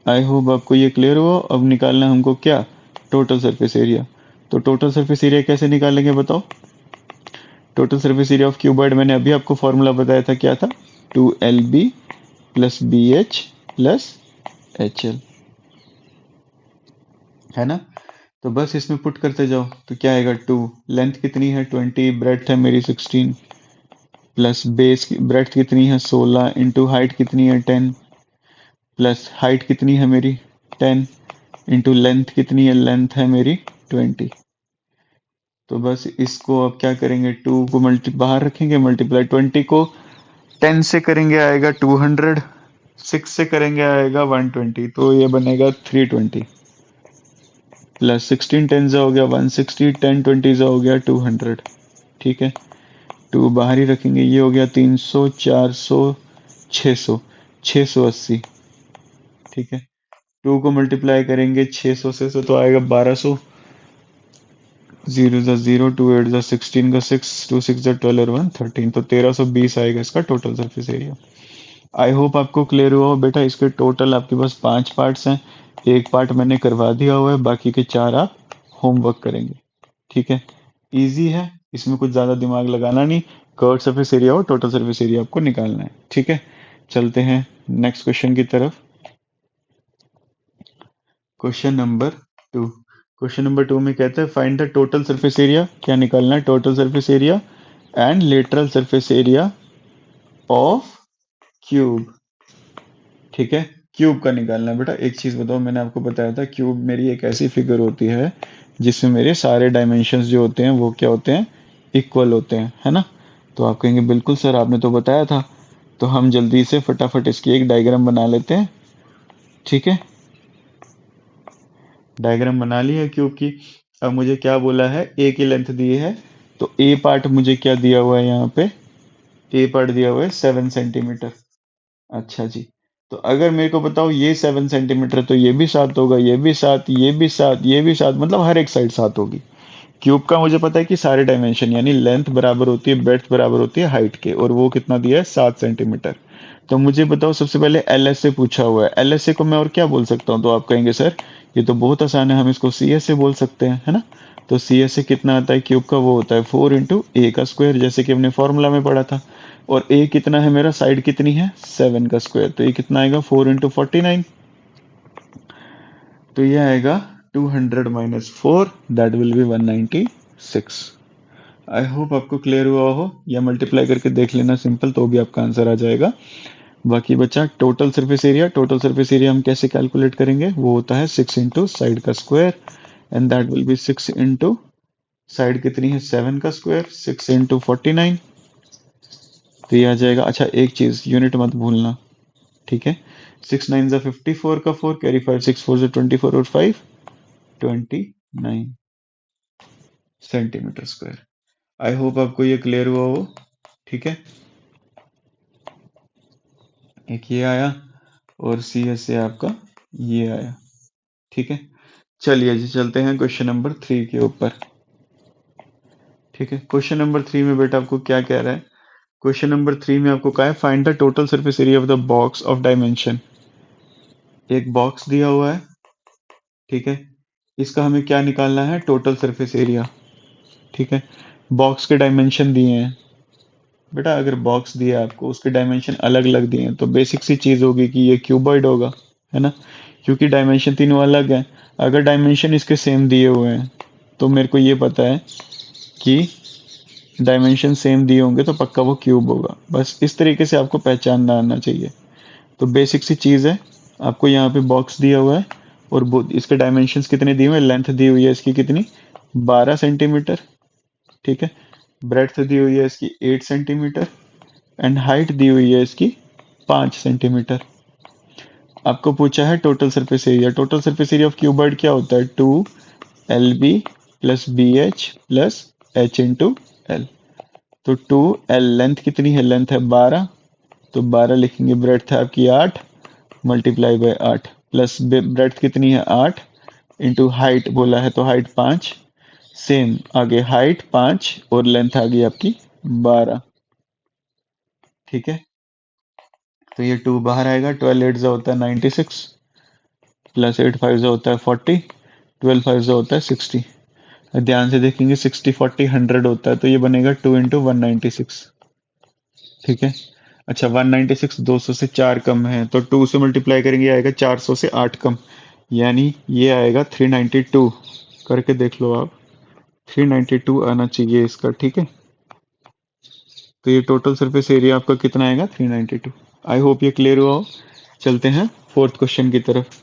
I hope आपको ये क्लियर हुआ। अब निकालना है हमको क्या, टोटल सरफेस एरिया। तो टोटल सरफेस एरिया कैसे निकालेंगे बताओ। Total surface area of cuboid मैंने अभी आपको फॉर्मूला बताया था, क्या था, 2LB plus BH plus HL, है ना। तो बस इसमें पुट करते जाओ, तो क्या आएगा, 2, लेंथ कितनी है 20, ब्रेड्थ है मेरी 16, प्लस बेस ब्रेड्थ कितनी है 16, इंटू हाइट कितनी है 10, प्लस हाइट कितनी है मेरी 10, इंटू लेंथ कितनी है, लेंथ है मेरी 20। तो बस इसको अब क्या करेंगे, 2 को बाहर रखेंगे, मल्टीप्लाई 20 को 10 से करेंगे आएगा 200, 6 से करेंगे आएगा 120, तो ये बनेगा 320, प्लस 16 10 से हो गया 160, 10 20 से हो गया 200, ठीक है। 2 बाहर ही रखेंगे, ये हो गया 300, 400, 600, 680, ठीक है। 2 को मल्टीप्लाई करेंगे 600 से तो आएगा 1200, 0 ज़ा 0, 2 8 ज़ा 16 का 6, 2 6 ज़ा 12 और 1 13, तो 1320 आएगा इसका total surface area. I hope आपको क्लियर हुआ हो बेटा। इसके टोटल आपके पास 5 पार्ट्स हैं, एक पार्ट मैंने करवा दिया हुआ है, बाकी के 4 आप होमवर्क करेंगे, ठीक है। इजी है, इसमें कुछ ज़्यादा दिमाग लगाना नहीं। कर्व सरफेस एरिया और टोटल सरफेस एरिया आपको निकालना है, ठीक है। चलते हैं नेक्स्ट क्वेश्चन की तरफ। क्वेश्चन नंबर 2, क्वेश्चन नंबर 2 में कहता है find the total surface area, क्या निकालना है, total surface area and lateral surface area of cube, ठीक है। क्यूब का निकालना है बेटा। एक चीज बताओ, मैंने आपको बताया था क्यूब मेरी एक ऐसी फिगर होती है जिसमें मेरे सारे डायमेंशंस जो होते हैं वो क्या होते हैं, इक्वल होते हैं, है ना। तो आप कहेंगे बिल्कुल सर आपने तो बताया था। तो हम जल्दी से फटाफट इसकी एक डायग्राम बना लेते हैं, ठीक है। डायग्राम बना ली है क्यूब की। अब मुझे क्या बोला है, ए की लेंथ दी है, तो ए पार्ट मुझे क्या दिया हुआ है यहाँ पे, ए पार्ट दिया हुआ है 7 सेंटीमीटर। अच्छा जी, तो अगर मेरे को बताओ ये 7 सेंटीमीटर, तो ये भी 7 होगा, ये भी 7, ये भी 7, ये भी 7, मतलब हर एक साइड 7 होगी। क्यूब का मुझे पता है कि सारे डायमेंशन यानी लेंथ बराबर होती है, ब्रेड्थ बराबर होती है हाइट के, और वो कितना दिया है 7 सेंटीमीटर। तो मुझे बताओ, सबसे पहले एल एस से पूछा हुआ है, एल एस ए को मैं और क्या बोल सकता हूँ। तो आप कहेंगे सर ये तो बहुत आसान है, हम इसको सी एस से बोल सकते हैं, है ना। तो सी एस से कितना आता है क्यूब का, वो होता है 4 इंटू ए का स्क्वायर, जैसे कि हमने फॉर्मूला में पढ़ा था। और ए कितना है मेरा, साइड कितनी है 7 का स्क्वायर, तो ये कितना आएगा 4 इंटू 49, तो ये आएगा 200 minus 4, that will be 196। I hope आपको क्लियर हुआ हो, या मल्टीप्लाई करके देख लेना सिंपल, तो भी आपका आंसर आ जाएगा। बाकी बचा total surface area. Total surface area हम कैसे कैलकुलेट करेंगे, वो होता है 6 इंटू साइड का square, and that will be 6 into side कितनी है 7 का स्क्वायर, 6 इंटू 49, तो ये आ जाएगा। अच्छा एक चीज यूनिट मत भूलना, ठीक है, 6 9 जा 54 का 4 कैरी 5, 6 4 जा 24 और 5 29 सेंटीमीटर स्क्वायर। आई होप आपको ये क्लियर हुआ हो, ठीक है। एक ये आया और सी एस से आपका ये आया, ठीक है। चलिए जी चलते हैं क्वेश्चन नंबर 3 के ऊपर, ठीक है। क्वेश्चन नंबर 3 में बेटा आपको क्या कह रहा है, क्वेश्चन नंबर 3 में आपको कहा है find the total surface area of the box of dimension. एक बॉक्स दिया हुआ है, ठीक है, इसका हमें क्या निकालना है, टोटल सरफेस एरिया, ठीक है। बॉक्स के डायमेंशन दिए हैं बेटा, अगर बॉक्स दिया है आपको, उसके डायमेंशन अलग अलग दिए हैं, तो बेसिक सी चीज होगी कि ये क्यूबॉइड होगा, है ना, क्योंकि डायमेंशन तीनों अलग हैं। अगर डायमेंशन इसके सेम दिए हुए हैं तो मेरे को ये पता है कि डायमेंशन सेम दिए होंगे तो पक्का वो क्यूब होगा। बस इस तरीके से आपको पहचानना आना चाहिए। तो बेसिक सी चीज है, आपको यहाँ पे बॉक्स दिया हुआ है और इसके डायमेंशंस कितने दिए हुए हैं, लेंथ दी हुई है इसकी कितनी 12 सेंटीमीटर, ठीक है, ब्रेड्थ दी हुई है इसकी 8 सेंटीमीटर, एंड हाइट दी हुई है इसकी 5 सेंटीमीटर। आपको पूछा है total surface area. Total surface area of cuboid क्या होता है, 2 LB plus BH plus H into L. तो 2L लेंथ कितनी है, लेंथ है 12, तो 12 लिखेंगे, ब्रेड्थ है आपकी 8 मल्टीप्लाई बाय 8 प्लस ब्रेड्थ कितनी है 8 इंटू हाइट बोला है तो हाइट 5, सेम आगे हाइट 5 और लेंथ आ गई आपकी 12, ठीक है। तो ये 2 बाहर आएगा, 12 8 होता है 96 प्लस 8 5 होता है 40, 12 5 होता है 60। ध्यान से देखेंगे 60 40 100 होता है, तो ये बनेगा 2 इंटू 196, ठीक है। अच्छा 196 200 से 4 कम है, तो 2 से मल्टीप्लाई करेंगे आएगा 400 से 8 कम, यानी ये आएगा 392। करके देख लो आप, 392 आना चाहिए इसका, ठीक है। तो ये टोटल सरफेस एरिया आपका कितना आएगा 392। आई होप ये क्लियर हुआ हो। चलते हैं फोर्थ क्वेश्चन की तरफ।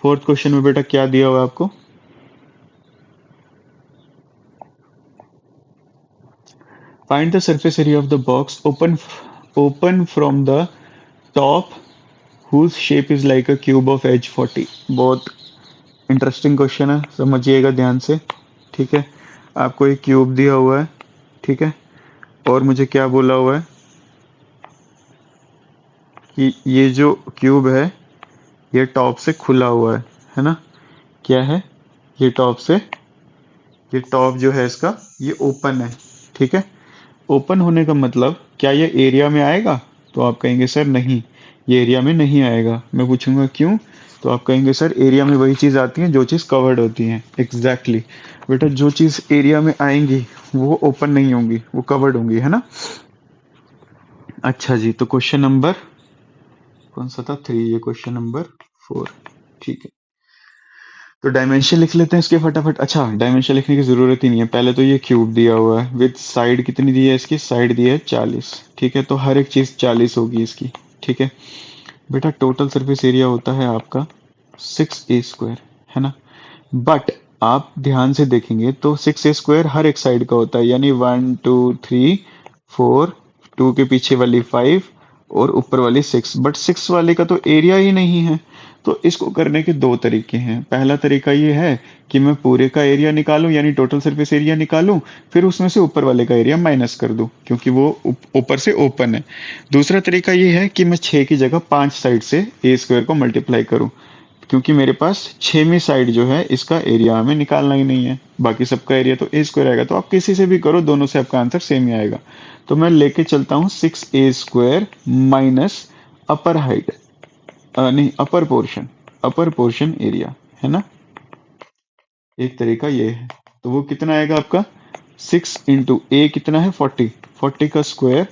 फोर्थ क्वेश्चन में बेटा क्या दिया हुआ है आपको, find the surface area of the box open from the top whose shape is like a cube of edge 40। बहुत इंटरेस्टिंग क्वेश्चन है, समझिएगा ध्यान से, ठीक है। आपको एक क्यूब दिया हुआ है, ठीक है, और मुझे क्या बोला हुआ है कि ये जो क्यूब है ये टॉप से खुला हुआ है ना, क्या है, ये टॉप से, ये टॉप जो है इसका ये ओपन है, ठीक है। ओपन होने का मतलब क्या ये एरिया में आएगा, तो आप कहेंगे सर नहीं, ये एरिया में नहीं आएगा। मैं पूछूंगा क्यों, तो आप कहेंगे सर एरिया में वही चीज आती है जो चीज कवर्ड होती है। एग्जैक्टली बेटा, जो चीज एरिया में आएंगी वो ओपन नहीं होंगी, वो कवर्ड होंगी, है ना। अच्छा जी, तो क्वेश्चन नंबर कौन सा था, 3, ये क्वेश्चन नंबर 4, ठीक है। तो डायमेंशन लिख लेते हैं इसके फटाफट। अच्छा डायमेंशन लिखने की जरूरत ही नहीं है, पहले तो ये क्यूब दिया हुआ है विद साइड कितनी दी है इसकी, साइड दी है 40, ठीक है, तो हर एक चीज 40 होगी इसकी, ठीक है। बेटा टोटल सरफेस एरिया होता है आपका 6A² है ना, बट आप ध्यान से देखेंगे तो 6A² हर एक साइड का होता है, यानी 1 2 3 4, 2 के पीछे वाली 5 और ऊपर वाली 6, बट 6 वाले का तो एरिया ही नहीं है। तो इसको करने के दो तरीके हैं। पहला तरीका ये है कि मैं पूरे का एरिया निकालूं, यानी टोटल सरफेस एरिया निकालूं, फिर उसमें से ऊपर वाले का एरिया माइनस कर दूं क्योंकि वो ऊपर से ओपन है। दूसरा तरीका ये है कि मैं 6 की जगह 5 साइड से A² को मल्टीप्लाई करूं, क्योंकि मेरे पास 6वीं साइड जो है इसका एरिया हमें निकालना ही नहीं है, बाकी सबका एरिया तो A² आएगा। तो आप किसी से भी करो, दोनों से आपका आंसर सेम ही आएगा। तो मैं लेके चलता हूं 6A² माइनस अपर हाइट, नहीं अपर पोर्शन एरिया, है ना। एक तरीका ये है, तो वो कितना आएगा आपका 6 इंटू ए कितना है 40, 40 का स्क्वायर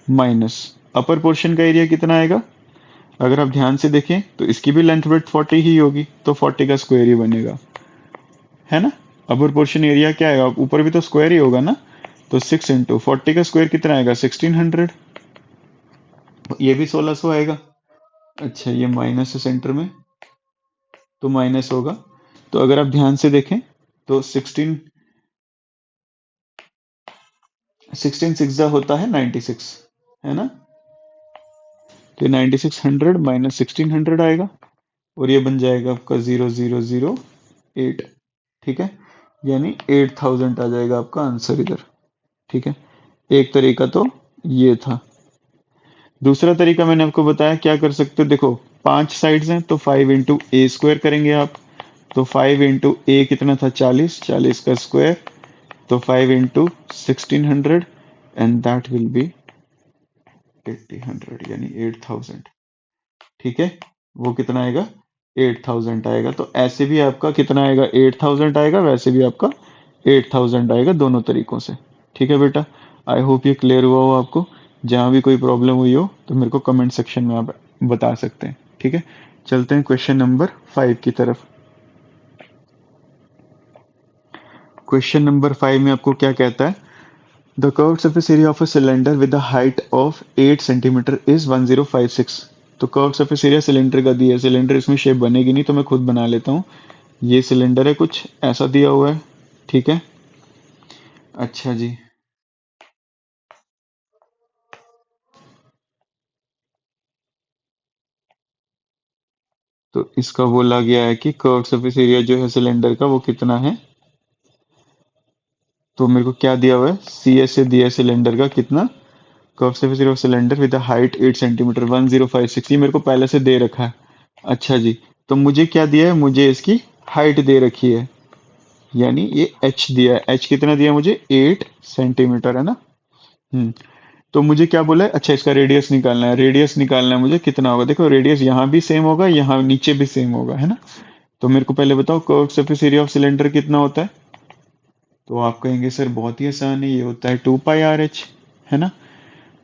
माइनस अपर पोर्शन का एरिया कितना आएगा। अगर आप ध्यान से देखें तो इसकी भी लेंथ विड्थ 40 ही होगी, तो 40 का स्क्वायर ही बनेगा, है ना। अपर पोर्शन एरिया क्या आएगा, ऊपर भी तो स्क्वायर ही होगा ना। तो 6 इंटू 40 का स्क्वायर कितना आएगा 1600, ये भी 1600 आएगा। अच्छा ये माइनस है सेंटर में, तो माइनस होगा। तो अगर आप ध्यान से देखें तो 16 सिक्स होता है 96, है ना। तो 9600 माइनस 1600 आएगा, और ये बन जाएगा आपका 0008। ठीक है, यानी 8000 आ जाएगा आपका आंसर इधर। ठीक है, एक तरीका तो ये था। दूसरा तरीका मैंने आपको बताया क्या कर सकते हो, देखो 5 साइड्स हैं तो 5 इंटू ए स्क्वायर करेंगे आप। तो 5 इंटू ए कितना था 40, 40 का स्क्वायर, तो 5 into 1600 and that will be 8000 यानी 8000। ठीक है, वो कितना आएगा 8000 आएगा। तो ऐसे भी आपका कितना आएगा 8000 आएगा, वैसे भी आपका 8000 आएगा, दोनों तरीकों से। ठीक है बेटा, आई होप ये क्लियर हुआ हो आपको। जहां भी कोई प्रॉब्लम हुई हो तो मेरे को कमेंट सेक्शन में आप बता सकते हैं। ठीक है, चलते हैं क्वेश्चन नंबर 5 की तरफ। क्वेश्चन नंबर 5 में आपको क्या कहता है, the curved surface area of a cylinder with the height of 8 centimetre is 1056। तो कर्व्ड सरफेस एरिया सिलेंडर का दिया है, सिलेंडर इसमें शेप बनेगी नहीं तो मैं खुद बना लेता हूँ। ये सिलेंडर है, कुछ ऐसा दिया हुआ है। ठीक है, अच्छा जी, तो इसका बोला गया है कि कर्व्ड सरफेस एरिया जो है सिलेंडर का वो कितना है। तो मेरे को क्या दिया हुआ है, सी एस से दिया है सिलेंडर का कितना, curve surface area of cylinder with height 8 centimetre 1056, ये मेरे को पहले से दे रखा है। अच्छा जी, तो मुझे क्या दिया है, मुझे इसकी हाइट दे रखी है, यानी ये h दिया है। h कितना दिया है मुझे 8 सेंटीमीटर, है ना। हम्म, तो मुझे क्या बोला है, अच्छा इसका रेडियस निकालना है। रेडियस निकालना है मुझे, कितना होगा, देखो रेडियस यहाँ भी सेम होगा, यहाँ नीचे भी सेम होगा, है ना। तो मेरे को पहले बताओ curve surface area of cylinder कितना होता है। तो आप कहेंगे सर बहुत ही आसान है, ये होता है 2πRh, है ना।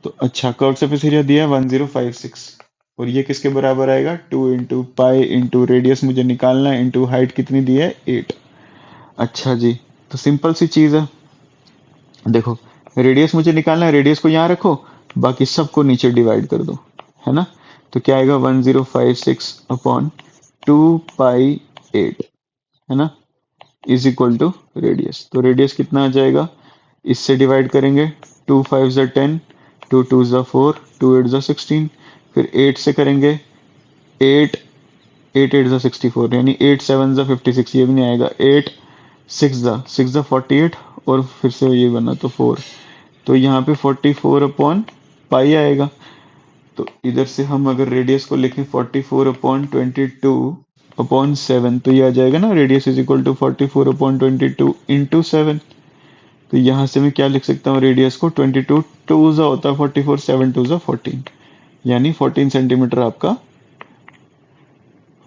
तो अच्छा कर्व सरफेस एरिया दिया है 1056, और ये किसके बराबर आएगा 2 इंटू पाई इंटू रेडियस मुझे निकालना है, इंटू हाइट कितनी दी है 8। अच्छा जी, तो सिंपल सी चीज है, देखो रेडियस मुझे निकालना है, रेडियस को यहाँ रखो, बाकी सबको नीचे डिवाइड कर दो, है ना। तो क्या आएगा 1056 अपॉन 2π8, है ना, इज इक्वल टू रेडियस। तो रेडियस कितना आ जाएगा, इससे डिवाइड करेंगे, 2 5 ज़ा 10, 2 2 ज़ा 4, 2 8 ज़ा 16, फिर 8 से करेंगे, 8 8 8 ज़ा 64, यानी 8 7 ज़ा 56, ये भी नहीं आएगा, 8 6 ज़ा 48, और फिर से ये बना तो 4, तो यहाँ पे 44 अपॉन पाई आएगा। तो इधर से हम अगर रेडियस को लिखें 44 अपॉन 22 अपॉन 7, तो ये आ जाएगा ना, radius is equal to 44 upon 22 into 7। तो यहाँ से मैं क्या लिख सकता हूँ, रेडियस को 22 टू ज़ा होता है 44, 7 टू ज़ा 14, यानी 14 सेंटीमीटर आपका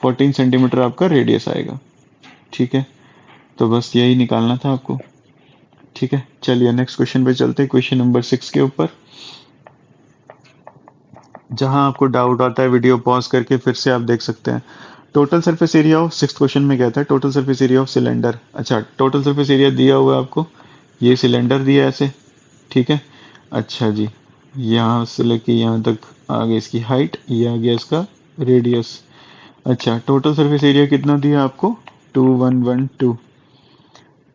14 सेंटीमीटर आपका रेडियस आएगा। ठीक है, तो बस यही निकालना था आपको। ठीक है, चलिए नेक्स्ट क्वेश्चन पे चलते हैं, क्वेश्चन नंबर 6 के ऊपर। जहां आपको डाउट आता है वीडियो पॉज करके फिर से आप देख सकते हैं। Total surface area of, six question में कहता है total surface area of cylinder. अच्छा, टोटल सरफेस एरिया दिया हुआ है आपको, ये सिलेंडर दिया है ऐसे। ठीक है, अच्छा जी, यहाँ से लेके यहाँ तक आ गई इसकी हाइट, ये आ गया इसका रेडियस। अच्छा, टोटल सरफेस एरिया कितना दिया आपको 2112।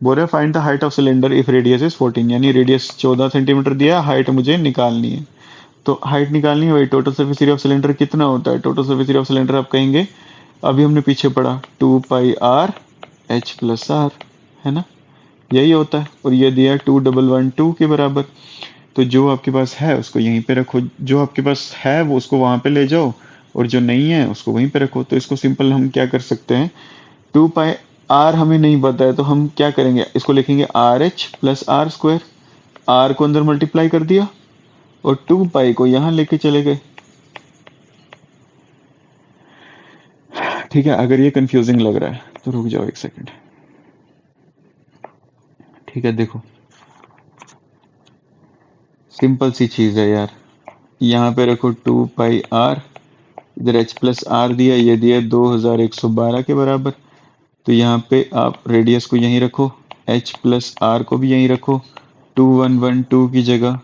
बोल रहे find the height of cylinder if radius is 14, यानी रेडियस 14 सेंटीमीटर दिया, हाइट मुझे निकालनी है। तो हाइट निकालनी है भाई, total surface area of cylinder कितना होता है, total surface area of cylinder आप कहेंगे, अभी हमने पीछे पढ़ा 2πr h+r, है ना, यही होता है। और ये दिया 2112 के बराबर। तो जो आपके पास है उसको यहीं पे रखो, जो आपके पास है वो उसको वहां पे ले जाओ, और जो नहीं है उसको वहीं पे रखो। तो इसको सिंपल हम क्या कर सकते हैं, 2πr हमें नहीं पता है तो हम क्या करेंगे, इसको लिखेंगे RH+r²। r को अंदर मल्टीप्लाई कर दिया और 2π को यहां लेके चले गए। ठीक है, अगर ये कंफ्यूजिंग लग रहा है तो रुक जाओ एक सेकंड। ठीक है, देखो सिंपल सी चीज है यार, यहाँ पे रखो 2πr, इधर h प्लस आर दिया, ये दिया 2112 के बराबर। तो यहाँ पे आप रेडियस को यहीं रखो, h प्लस आर को भी यहीं रखो 2112 की जगह।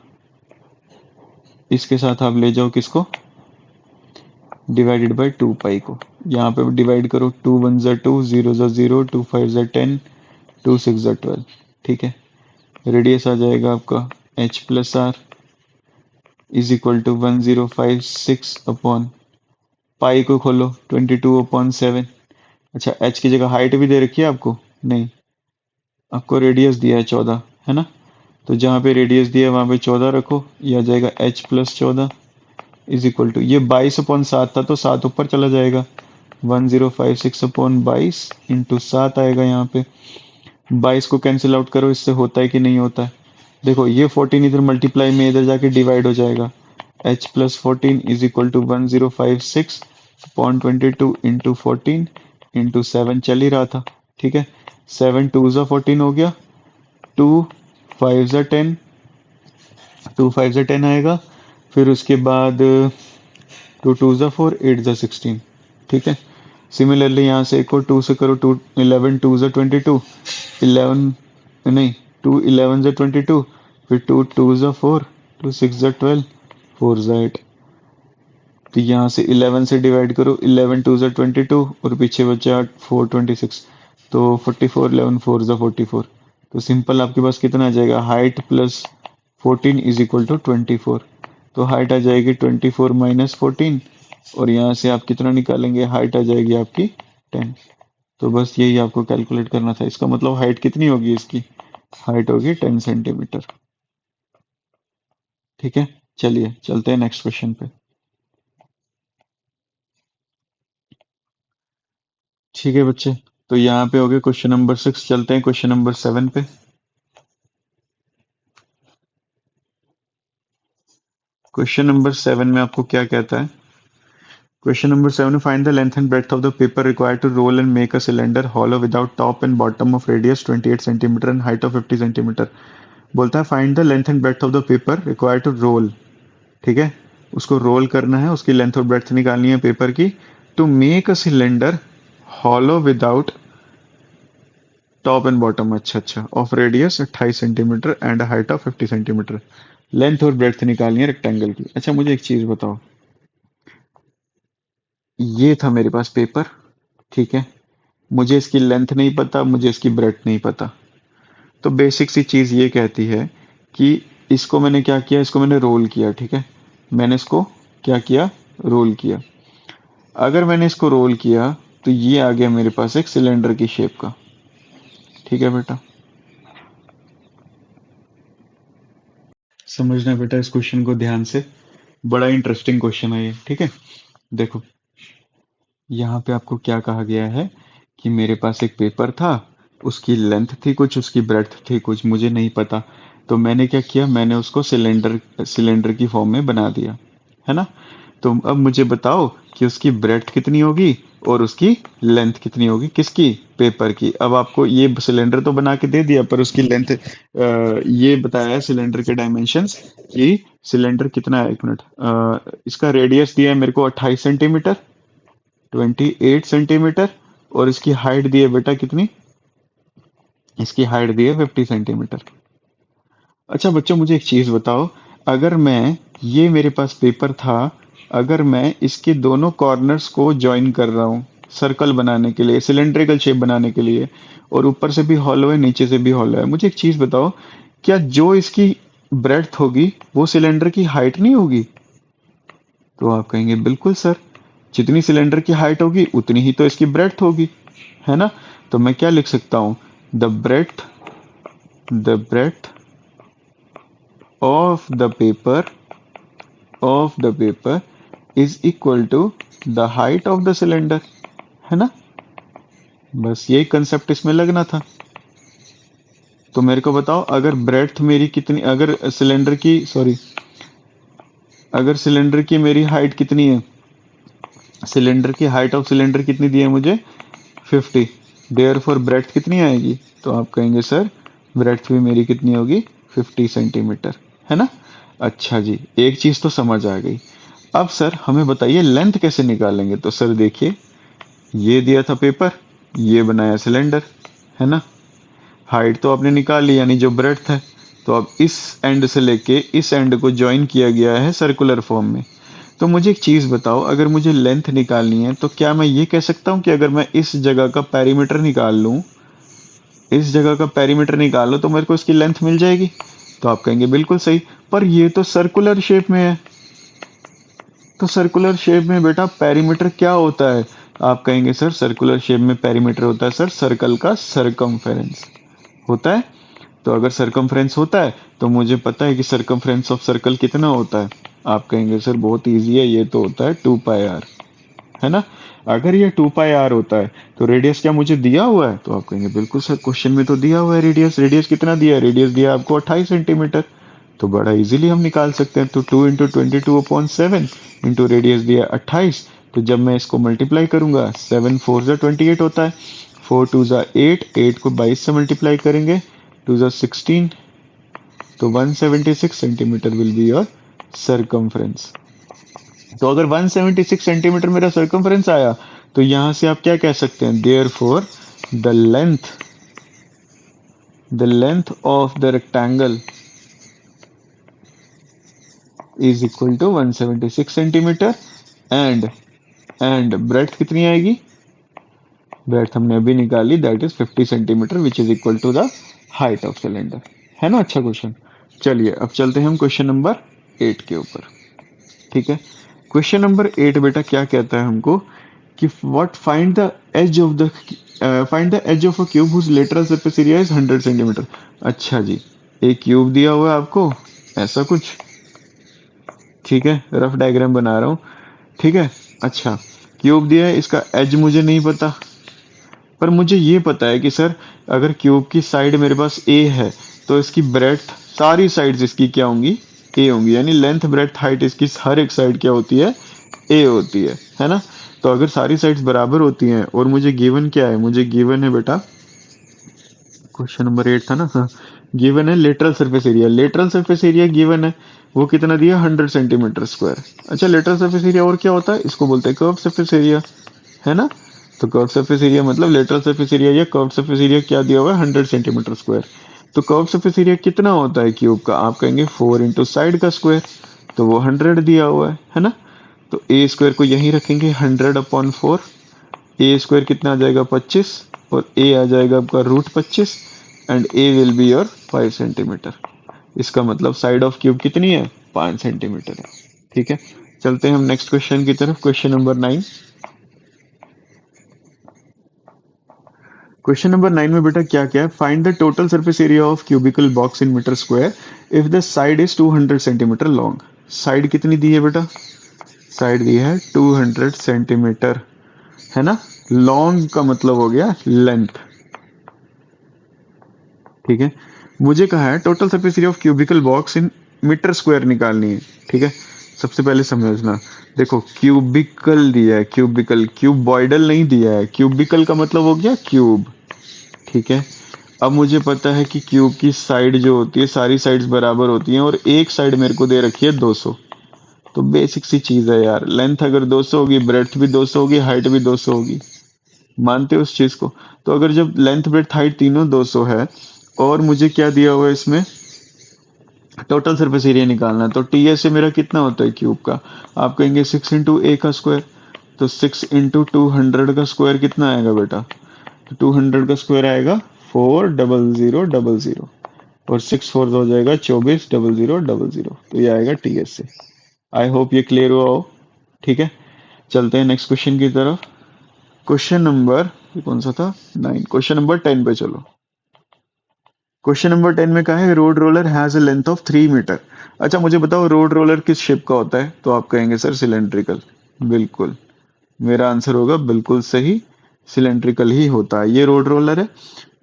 इसके साथ आप ले जाओ किसको, डिवाइडेड बाई 2 पाई को। यहाँ पे डिवाइड करो, 2 1 ज़ा 2, 0 ज़ा 0, 2 5 ज़ा 10, 2 6 ज़ा 12। ठीक है, रेडियस आ जाएगा आपका h plus R is equal to 1056 upon pi को खोलो 22/7। अच्छा, h की जगह हाइट भी दे रखी है आपको, नहीं, आपको रेडियस दिया है 14, है ना। तो जहाँ पे रेडियस दिया है वहाँ पे 14 रखो, यह आ जाएगा h plus 14 is equal to, ये 22/7 था तो 7 ऊपर चला जाएगा, 1056/22 इंटू 7 आएगा। यहाँ पे 22 को कैंसिल आउट करो, इससे होता है कि नहीं होता है। देखो ये 14 इधर मल्टीप्लाई में इधर जाके डिवाइड हो जाएगा, h plus 14 is equal to 1056/22 into 14 into 7 चल ही रहा था। ठीक है, 7 2 ज़ा 14 हो गया, 2 5 ज़ा 10, 2 5 ज़ा 10 आएगा। फिर उसके बाद 2 2 ज़ा 4, 8 ज़ा 16। ठीक है, सिमिलरली यहाँ से एक और 2 से करो, 2 11 2 ज़ा 22, 11 नहीं, 2 11 ज़ा 22, फिर 2 2 ज़ा 4, 2 6 ज़ा 12, 4 ज़ा 8। तो यहाँ से 11 से डिवाइड करो, 11 2 ज़ा 22 और पीछे बचा 4 26, तो 44 11 4 ज़ा 44। तो सिंपल आपके पास कितना आ जाएगा, height plus 14 is equal to 24। तो हाइट आ जाएगी 24 माइनस 14, और यहाँ से आप कितना निकालेंगे, हाइट आ जाएगी आपकी 10। तो बस यही आपको कैलकुलेट करना था। इसका मतलब हाइट कितनी होगी, इसकी हाइट होगी 10 सेंटीमीटर। ठीक है, चलिए चलते हैं नेक्स्ट क्वेश्चन पे। ठीक है बच्चे, तो यहाँ पे हो गए क्वेश्चन नंबर 6। चलते हैं क्वेश्चन नंबर 7 पे। क्वेश्चन नंबर 7 में आपको क्या कहता है, क्वेश्चन नंबर 7 में find the length and breadth of the paper required to roll and make a cylinder hollow without top and bottom of radius 28 centimetre and height of 50 centimetre. बोलता है find the length and breadth of the paper required to roll. ठीक है, उसको role करना है, उसकी length और breadth निकालनी है पेपर की, to make a cylinder hollow without top and bottom, अच्छा of radius 28 centimetre and height of 50 centimetre. Length और ब्रेड्थ निकालनी है रेक्टेंगल की। अच्छा मुझे एक चीज बताओ, ये था मेरे पास पेपर, ठीक है, मुझे इसकी लेंथ नहीं पता, मुझे इसकी ब्रेड्थ नहीं पता। तो बेसिक सी चीज ये कहती है कि इसको मैंने क्या किया, इसको मैंने रोल किया। ठीक है, मैंने इसको क्या किया, रोल किया। अगर मैंने इसको रोल किया तो ये आ गया मेरे पास एक सिलेंडर की शेप का। ठीक है बेटा, समझना बेटा इस क्वेश्चन को ध्यान से, बड़ा इंटरेस्टिंग क्वेश्चन है ये। ठीक है, देखो यहाँ पे आपको क्या कहा गया है कि मेरे पास एक पेपर था, उसकी लेंथ थी कुछ, उसकी ब्रेड्थ थी कुछ, मुझे नहीं पता। तो मैंने क्या किया, मैंने उसको सिलेंडर सिलेंडर की फॉर्म में बना दिया, है ना। तो अब मुझे बताओ कि उसकी ब्रेड्थ कितनी होगी और उसकी लेंथ कितनी होगी, किसकी, पेपर की। अब आपको ये सिलेंडर तो बना के दे दिया, पर उसकी लेंथ ये बताया है सिलेंडर के डायमेंशंस कि सिलेंडर कितना है, एक मिनट, इसका रेडियस दिया है मेरे को 28 सेंटीमीटर, 28 सेंटीमीटर, और इसकी हाइट दी है बेटा कितनी, इसकी हाइट दी है 50 सेंटीमीटर। अच्छा बच्चों मुझे एक चीज बताओ, अगर मैं, ये मेरे पास पेपर था, अगर मैं इसके दोनों कॉर्नर्स को ज्वाइन कर रहा हूँ सर्कल बनाने के लिए, सिलेंड्रिकल शेप बनाने के लिए, और ऊपर से भी हॉलो है नीचे से भी हॉलो है, मुझे एक चीज बताओ, क्या जो इसकी ब्रेड्थ होगी वो सिलेंडर की हाइट नहीं होगी। तो आप कहेंगे बिल्कुल सर, जितनी सिलेंडर की हाइट होगी उतनी ही तो इसकी ब्रेड्थ होगी, है ना। तो मैं क्या लिख सकता हूं, the breadth of the paper is equal to the height of the cylinder, है ना। बस यही कंसेप्ट इसमें लगना था। तो मेरे को बताओ, अगर ब्रेड्थ मेरी कितनी, अगर सिलेंडर की, सॉरी, अगर सिलेंडर की मेरी हाइट कितनी है, सिलेंडर की हाइट ऑफ सिलेंडर कितनी दी है मुझे, 50, देयर फॉर ब्रेड्थ कितनी आएगी। तो आप कहेंगे सर ब्रेड्थ भी मेरी कितनी होगी, 50 सेंटीमीटर, है ना। अच्छा जी, एक चीज तो समझ आ गई। अब सर हमें बताइए लेंथ कैसे निकालेंगे। तो सर देखिए, ये दिया था पेपर, ये बनाया सिलेंडर, है ना। हाइट तो आपने निकाल ली, यानी जो ब्रेड्थ है। तो अब इस एंड से लेके इस एंड को ज्वाइन किया गया है सर्कुलर फॉर्म में। तो मुझे एक चीज बताओ, अगर मुझे लेंथ निकालनी है तो क्या मैं ये कह सकता हूँ कि अगर मैं इस जगह का पेरीमीटर निकाल लूं, इस जगह का पेरीमीटर निकाल लो तो मेरे को इसकी लेंथ मिल जाएगी। तो आप कहेंगे बिल्कुल सही, पर ये तो सर्कुलर शेप में है। तो सर्कुलर शेप में बेटा पेरीमीटर क्या होता है। आप कहेंगे सर सर्कुलर शेप में पेरीमीटर होता है सर सर्कल का सरकमफेरेंस होता है। तो अगर सरकमफ्रेंस होता है तो मुझे पता है कि सरकमफ्रेंस ऑफ सर्कल कितना होता है। आप कहेंगे सर बहुत इजी है, ये तो होता है 2 पाई आर, है ना। अगर ये 2 पाई आर होता है तो रेडियस क्या मुझे दिया हुआ है। तो आप कहेंगे बिल्कुल सर, क्वेश्चन में तो दिया हुआ है रेडियस। रेडियस कितना दिया है, रेडियस दिया है आपको 28 सेंटीमीटर। तो बड़ा इजीली हम निकाल सकते हैं। तो 2 × 22/7 इंटू रेडियस दिया 28। तो जब मैं इसको मल्टीप्लाई करूंगा, 7 4 = 28 होता है, 4 2 = 8, 8 को 22 से मल्टीप्लाई करेंगे, 2 × 16, तो 176 centimetre will be your circumference. तो अगर 176 सेंटीमीटर मेरा सरकमफ्रेंस आया, तो यहां से आप क्या कह सकते हैं, therefore the length of the rectangle is equal to 176 centimetre. And breadth कितनी आएगी, ब्रेड्थ हमने अभी निकाली, that is 50 centimetre which is equal to the height of cylinder, है ना। अच्छा क्वेश्चन। चलिए अब चलते हैं हम क्वेश्चन नंबर 8 के ऊपर। ठीक है, क्वेश्चन नंबर 8 बेटा क्या कहता है हमको कि what find the edge of a cube whose lateral surface area is 100 centimetre. अच्छा जी, एक क्यूब दिया हुआ है आपको, ऐसा कुछ। ठीक है, रफ डायग्राम बना रहा हूँ। ठीक है, अच्छा क्यूब दिया है, इसका एज मुझे नहीं पता, पर मुझे ये पता है कि सर अगर क्यूब की साइड मेरे पास ए है तो इसकी ब्रेड्थ सारी साइड्स इसकी क्या होंगी, ए होंगी। यानी लेंथ ब्रेड्थ हाइट इसकी हर एक साइड क्या होती है, ए होती है ना। तो अगर सारी साइड्स बराबर होती हैं और मुझे गिवन क्या है, मुझे गिवन है बेटा, क्वेश्चन नंबर 8 था ना, हाँ, गिवन है lateral surface area. Lateral surface area given है, वो कितना दिया, 100 सेंटीमीटर स्क्वायर। अच्छा लेटरल सरफेस एरिया और क्या होता है, इसको बोलते हैं कर्व सरफेस एरिया, है ना। तो कर्व सरफेस एरिया मतलब लेटरल सरफेस एरिया या कर्व सरफेस एरिया क्या दिया हुआ है, 100 सेंटीमीटर स्क्वायर। तो कर्व सरफेस एरिया कितना होता है क्यूब का, आप कहेंगे 4 इंटू साइड का स्क्वायर, तो वो 100 दिया हुआ है ना। तो ए स्क्वायर को यहीं रखेंगे, 100/4, ए स्क्वायर कितना आ जाएगा 25, और ए आ जाएगा आपका √25, and A will be your 5 centimetre. इसका मतलब साइड ऑफ क्यूब कितनी है, 5 सेंटीमीटर है। ठीक है, चलते हैं हम नेक्स्ट क्वेश्चन की तरफ, क्वेश्चन नंबर 9। क्वेश्चन नंबर 9 में बेटा क्या क्या है, find the total surface area of cubical box in metre square if the side is 200 centimetre long. Side कितनी दी है बेटा, साइड दी है 200 सेंटीमीटर, है ना। लॉन्ग का मतलब हो गया लेंथ। ठीक है, मुझे कहा है total surface area of cubical box in metre square निकालनी है। ठीक है, सबसे पहले समझना, देखो क्यूबिकल दिया है, क्यूबिकल, क्यूबॉइडल नहीं दिया है, क्यूबिकल का मतलब हो गया क्यूब। ठीक है, अब मुझे पता है कि क्यूब की साइड जो होती है सारी साइड्स बराबर होती हैं, और एक साइड मेरे को दे रखी है 200। तो बेसिक सी चीज है यार, लेंथ अगर 200 होगी, ब्रेड्थ भी 200 होगी, हाइट भी 200 होगी। मानते हो उस चीज को। तो अगर जब लेंथ ब्रेड्थ हाइट तीनों 200 है, और मुझे क्या दिया हुआ है इसमें, टोटल सरफेस एरिया निकालना है, तो टी एस से मेरा कितना होता है क्यूब का, आप कहेंगे 6 इंटू ए का स्क्वायर। तो 6 इंटू 200 का स्क्वायर कितना आएगा बेटा, तो 200 का स्क्वायर आएगा 400000, और 6 4 हो जाएगा 24,000,000। तो ये आएगा टी एस से। आई होप ये क्लियर हुआ हो। ठीक है, चलते हैं नेक्स्ट क्वेश्चन की तरफ। क्वेश्चन नंबर, ये कौन सा था, 9, क्वेश्चन नंबर 10 पे चलो। क्वेश्चन नंबर 10 में कहा है road roller has a length of 3 metre. अच्छा मुझे बताओ रोड रोलर किस शेप का होता है, तो आप कहेंगे सर सिलेंड्रिकल। बिल्कुल, मेरा आंसर होगा बिल्कुल सही, सिलेंड्रिकल ही होता है, ये रोड रोलर है।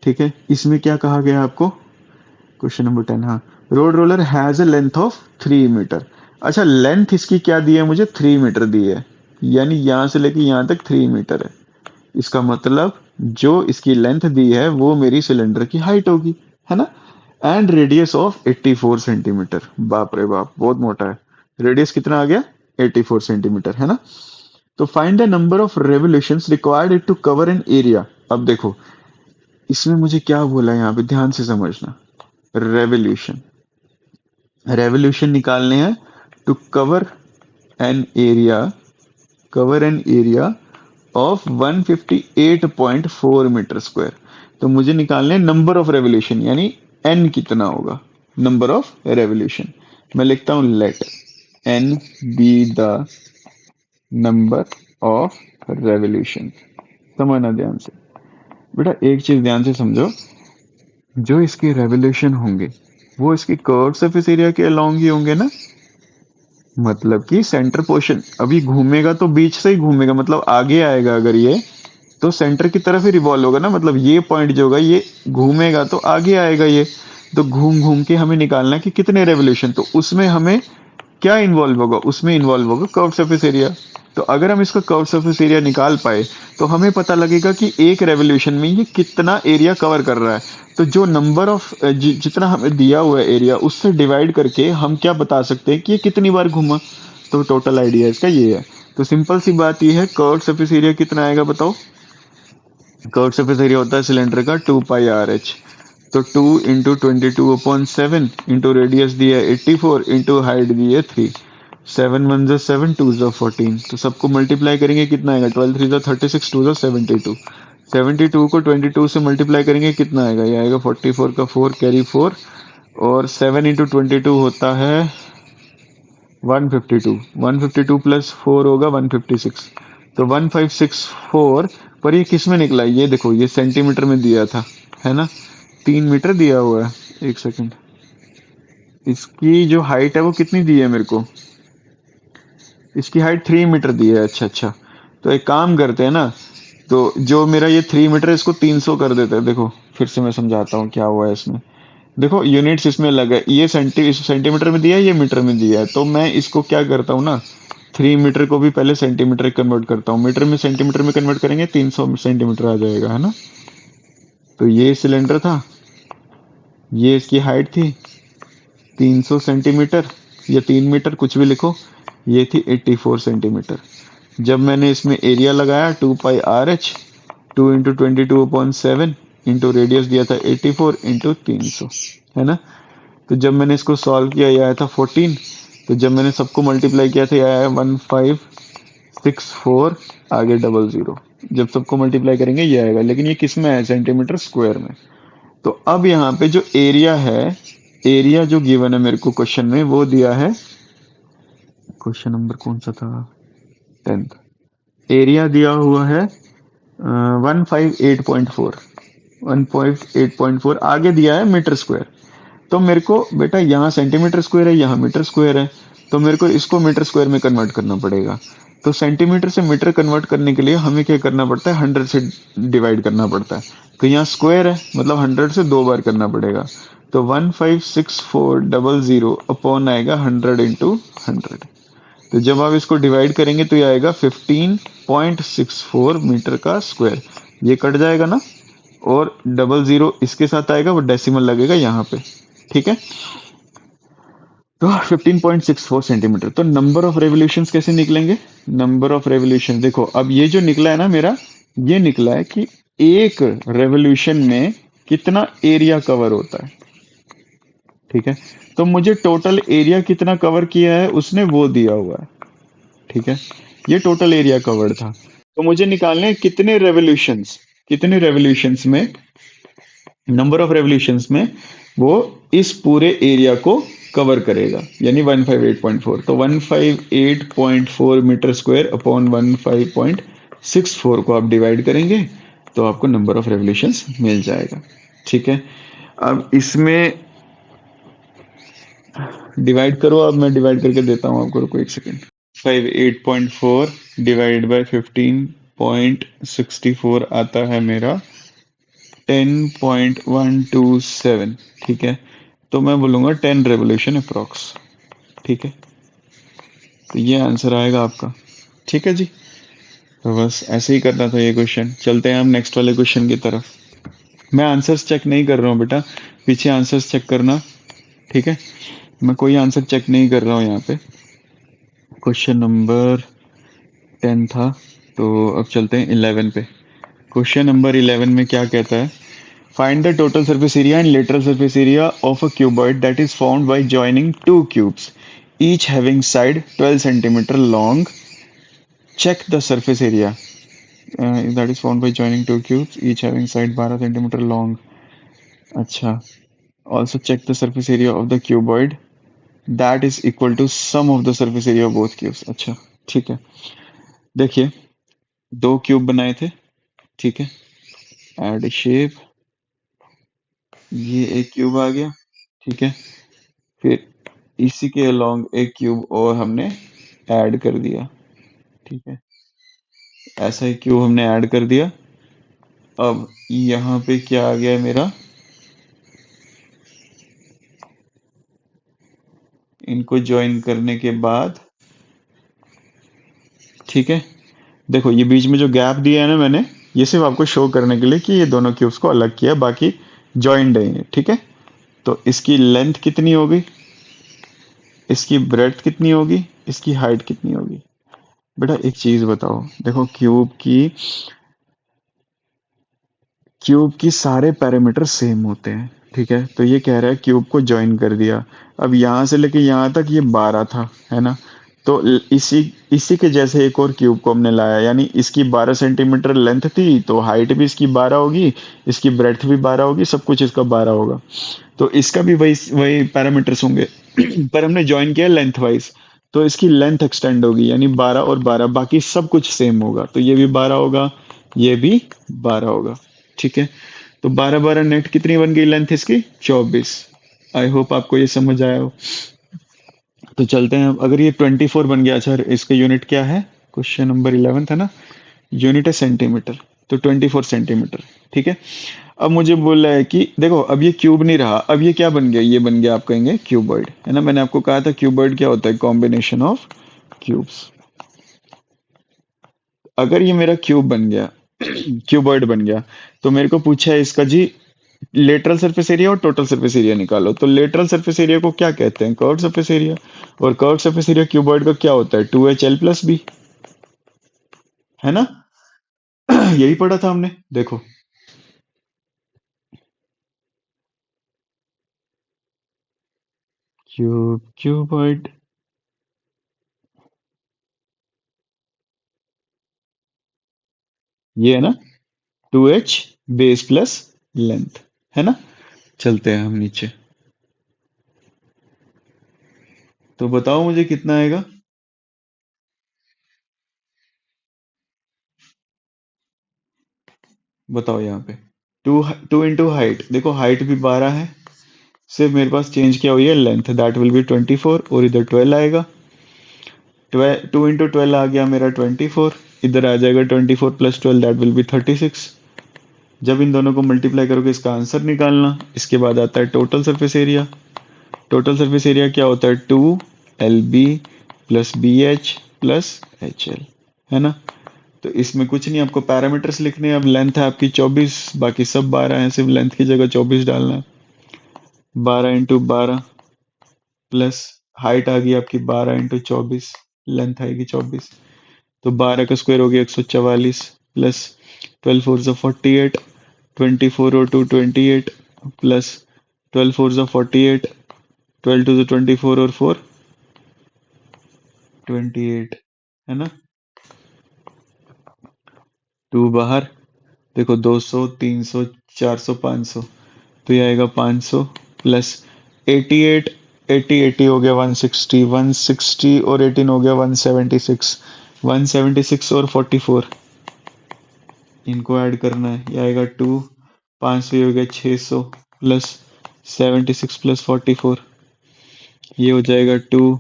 ठीक है, इसमें क्या कहा गया आपको, क्वेश्चन नंबर 10, हाँ, road roller has a length of 3 metre. अच्छा लेंथ इसकी क्या दी है, मुझे 3 मीटर दी है, यानी यहां से लेके यहां तक 3 मीटर है। इसका मतलब जो इसकी लेंथ दी है वो मेरी सिलेंडर की हाइट होगी, है ना। And radius of 84 centimetre. बाप रे बाप, बहुत मोटा है। रेडियस कितना आ गया? 84 सेंटीमीटर, है ना? तो find the number of revolutions required to cover an area. अब देखो इसमें मुझे क्या बोला है, यहाँ पे ध्यान से समझना। रेवोल्यूशन, रेवोल्यूशन निकालने हैं to cover an area, cover an area of 158.4 metre square. तो मुझे निकालने हैं नंबर ऑफ रेवोल्यूशन, यानी एन कितना होगा, नंबर ऑफ रेवोल्यूशन। मैं लिखता हूं let N be the number of revolution. समझना ध्यान से बेटा, एक चीज ध्यान से समझो, जो इसके रेवोल्यूशन होंगे वो इसके कर्व सरफेस एरिया के अलोंग ही होंगे ना। मतलब कि सेंटर पोर्शन अभी घूमेगा तो बीच से ही घूमेगा, मतलब आगे आएगा अगर ये, तो सेंटर की तरफ ही रिवॉल्व होगा ना। मतलब ये पॉइंट जो होगा ये घूमेगा तो आगे आएगा ये। तो घूम घूम के हमें निकालना है कि कितने रेवोल्यूशन, तो उसमें हमें क्या इन्वॉल्व होगा, उसमें इन्वॉल्व होगा कर्व सरफेस एरिया। तो अगर हम इसका कर्व सरफेस एरिया निकाल पाए तो हमें पता लगेगा कि एक रेवोल्यूशन में ये कितना एरिया कवर कर रहा है। तो जो नंबर ऑफ जितना हमें दिया हुआ है एरिया, उससे डिवाइड करके हम क्या बता सकते हैं कि ये कितनी बार घूमा। तो टोटल आइडिया इसका ये है। तो सिंपल सी बात ये है, कर्व सरफेस एरिया कितना आएगा बताओ। कर्व सरफेस एरिया होता है सिलेंडर का 2πr/h। तो 2 इंटू 22/7 इंटू रेडियस दिया 84 इंटू हाइट दी है 3। 7 1 जो 7, 2 जो 14। तो सबको मल्टीप्लाई करेंगे कितना आएगा, 12 3 जो 36, 2 जो 72। 72 को 22 से मल्टीप्लाई करेंगे कितना आएगा, ये आएगा 44 का 4 कैरी 4, और 7 इंटू 22 होता है 152। 152 प्लस 4 होगा 156। तो 1564, पर ये किस में निकला, ये देखो ये सेंटीमीटर में दिया था, है ना। 3 मीटर दिया हुआ है। एक सेकंड, इसकी जो हाइट है वो कितनी दी है मेरे को, इसकी हाइट 3 मीटर दी है। अच्छा अच्छा, तो एक काम करते हैं ना, तो जो मेरा ये 3 मीटर है इसको 300 कर देते हैं। देखो फिर से मैं समझाता हूँ क्या हुआ है इसमें। देखो यूनिट्स इसमें लगा है, ये सेंटीमीटर में दिया है, ये मीटर में दिया है। तो मैं इसको क्या करता हूँ ना, 3 मीटर को भी पहले सेंटीमीटर कन्वर्ट करता हूँ। मीटर में सेंटीमीटर में कन्वर्ट करेंगे 300 सेंटीमीटर आ जाएगा, है ना। तो ये सिलेंडर था, ये इसकी हाइट थी 300 सेंटीमीटर या 3 मीटर, कुछ भी लिखो। ये थी 84 सेंटीमीटर। जब मैंने इसमें एरिया लगाया 2πr/h, 2 इंटू 22/7 इंटू रेडियस दिया था 84 इंटू 300, है ना। तो जब मैंने इसको सॉल्व किया ये आया था 14। तो जब मैंने सबको मल्टीप्लाई किया था ये आया 1564 आगे 00। जब सबको मल्टीप्लाई करेंगे ये आएगा, लेकिन ये किस में है, सेंटीमीटर स्क्वायर में। तो अब यहाँ पे जो एरिया है, एरिया जो गिवन है मेरे को क्वेश्चन में, वो दिया है, क्वेश्चन नंबर कौन सा था, 10th। एरिया दिया हुआ है 158.4, 158.4 आगे दिया है मीटर स्क्वायर। तो मेरे को बेटा यहाँ सेंटीमीटर स्क्वायर है, यहाँ मीटर स्क्वायर है, तो मेरे को इसको मीटर स्क्वायर में कन्वर्ट करना पड़ेगा। तो सेंटीमीटर से मीटर कन्वर्ट करने के लिए हमें क्या करना पड़ता है, 100 से डिवाइड करना पड़ता है। तो यहाँ स्क्वायर है, मतलब 100 से 2 बार करना पड़ेगा। तो 156400 अपॉन आएगा 100 इंटू 100। तो जब आप इसको डिवाइड करेंगे तो ये आएगा 15.64 मीटर का स्क्वायर। ये कट जाएगा ना, और 00 इसके साथ आएगा, वो डेसिमल लगेगा यहाँ पे, ठीक है। तो 15.64 सेंटीमीटर। तो नंबर ऑफ रेवोल्यूशंस कैसे निकलेंगे, नंबर ऑफ रेवोल्यूशन देखो, अब ये जो निकला है ना मेरा, ये निकला है कि एक रेवोल्यूशन में कितना एरिया कवर होता है, ठीक है। तो मुझे टोटल एरिया कितना कवर किया है उसने वो दिया हुआ है, ठीक है। ये टोटल एरिया कवर्ड था। तो मुझे निकालने हैं कितने रेवोल्यूशंस, कितने रेवोल्यूशंस में, नंबर ऑफ रेवोल्यूशंस में वो इस पूरे एरिया को कवर करेगा, यानी 158.4। तो 158.4 मीटर स्क्वायर अपॉन 15.64 को आप डिवाइड करेंगे तो आपको नंबर ऑफ रेवोल्यूशंस मिल जाएगा, ठीक है। अब इसमें डिवाइड करो, अब मैं डिवाइड करके देता हूं आपको, रुको एक सेकेंड। 58.4 डिवाइड बाय 15.64 आता है मेरा 10.127, ठीक है। तो मैं बोलूंगा 10 रेवोल्यूशन अप्रॉक्स, ठीक है। तो ये आंसर आएगा आपका, ठीक है जी। तो बस ऐसे ही करना था ये क्वेश्चन। चलते हैं हम नेक्स्ट वाले क्वेश्चन की तरफ। मैं आंसर्स चेक नहीं कर रहा हूँ बेटा, पीछे आंसर्स चेक करना, ठीक है। मैं कोई आंसर चेक नहीं कर रहा हूँ यहाँ पे। क्वेश्चन नंबर 10 था, तो अब चलते हैं 11 पे। क्वेश्चन नंबर 11 में क्या कहता है? Find the total surface area and lateral surface area of a cuboid that is formed by joining two cubes, each having side 12 centimeter long. Check the surface area that is formed by joining two cubes, each having side 12 centimeter long. अच्छा, also check the surface area of the cuboid that is equal to sum of the surface area of both cubes. अच्छा, ठीक है। देखिए, दो cube बनाए थे, ठीक है। एड शेप, ये एक क्यूब आ गया, ठीक है। फिर इसी के अलोंग एक क्यूब और हमने ऐड कर दिया, ठीक है। ऐसा एक क्यूब हमने ऐड कर दिया। अब यहाँ पे क्या आ गया है मेरा? इनको ज्वाइन करने के बाद, ठीक है। देखो, ये बीच में जो गैप दिया है ना मैंने, ये सिर्फ आपको शो करने के लिए कि ये दोनों क्यूब्स को अलग किया, बाकी ज्वाइंट है ये, ठीक है। तो इसकी लेंथ कितनी होगी, इसकी ब्रेड्थ कितनी होगी, इसकी हाइट कितनी होगी? बेटा एक चीज बताओ, देखो क्यूब की सारे पैरामीटर सेम होते हैं, ठीक है। तो ये कह रहा है क्यूब को ज्वाइन कर दिया। अब यहां से लेके यहां तक ये 12 था, है ना। तो इसी इसी के जैसे एक और क्यूब को हमने लाया, यानी इसकी 12 सेंटीमीटर लेंथ थी, तो हाइट भी इसकी 12 होगी, इसकी ब्रेड्थ भी 12 होगी, सब कुछ इसका 12 होगा। तो इसका भी वही वही पैरामीटर्स होंगे पर हमने ज्वाइन किया लेंथ वाइज, तो इसकी लेंथ एक्सटेंड होगी, यानी 12 और 12, बाकी सब कुछ सेम होगा। तो ये भी 12 होगा, ये भी 12 होगा, ठीक है। तो 12 12 नेट कितनी बन गई लेंथ इसकी? 24। आई होप आपको ये समझ आया हो। तो चलते हैं, अगर ये 24 बन गया, अच्छा इसका यूनिट क्या है? क्वेश्चन नंबर 11 था ना, यूनिट है सेंटीमीटर, तो 24 सेंटीमीटर, ठीक है। अब मुझे बोल रहा है कि देखो, अब ये क्यूब नहीं रहा, अब ये क्या बन गया? ये बन गया, आप कहेंगे क्यूबॉइड, है ना। मैंने आपको कहा था क्यूबॉइड क्या होता है? Combination of cubes. अगर ये मेरा क्यूब बन गया क्यूबॉइड बन गया, तो मेरे को पूछा है इसका जी लेटरल सरफेस एरिया और टोटल सरफेस एरिया निकालो। तो लेटरल सरफेस एरिया को क्या कहते हैं? Curved surface area. और कर्व्ड सरफेस एरिया क्यूबॉइड का क्या होता है? 2HL+B, है ना। यही पढ़ा था हमने, देखो। क्यूबॉइड, ये है ना, 2H बेस प्लस लेंथ, है ना। चलते हैं हम नीचे, तो बताओ मुझे कितना आएगा? बताओ यहाँ पे। टू टू इंटू हाइट, देखो हाइट भी 12 है, सिर्फ मेरे पास चेंज किया हुई है लेंथ, दैट विल बी 24, और इधर 12 आएगा। 2 इंटू 12 आ गया मेरा 24, इधर आ जाएगा 24 प्लस 12, दैट विल बी 36। जब इन दोनों को मल्टीप्लाई करोगे इसका आंसर निकालना। इसके बाद आता है total surface area. Total surface area क्या होता है? 2LB plus BH plus HL, है ना। तो इसमें कुछ नहीं, आपको पैरामीटर्स लिखने हैं। अब लेंथ है आपकी 24, बाकी सब 12 है, सिर्फ लेंथ की जगह 24 डालना है। 12 इंटू 12 प्लस हाइट आ गई आपकी 12 इंटू 24, लेंथ आएगी 24। तो 12 का स्क्वायर हो गया 144, प्लस 12 4 48, 24 और 2 28, प्लस 12 4 48, 12 2 24 और 4 28, है ना। 2 बाहर, देखो 200 300 400 500, तो ये आएगा 500, प्लस 88, 80 हो गया 160, 160 और 18 हो गया 176, 176 और 44, इनको ऐड करना है, ये आएगा 2, 500 हो गया 600, प्लस 76 प्लस 44, ये हो जाएगा 2,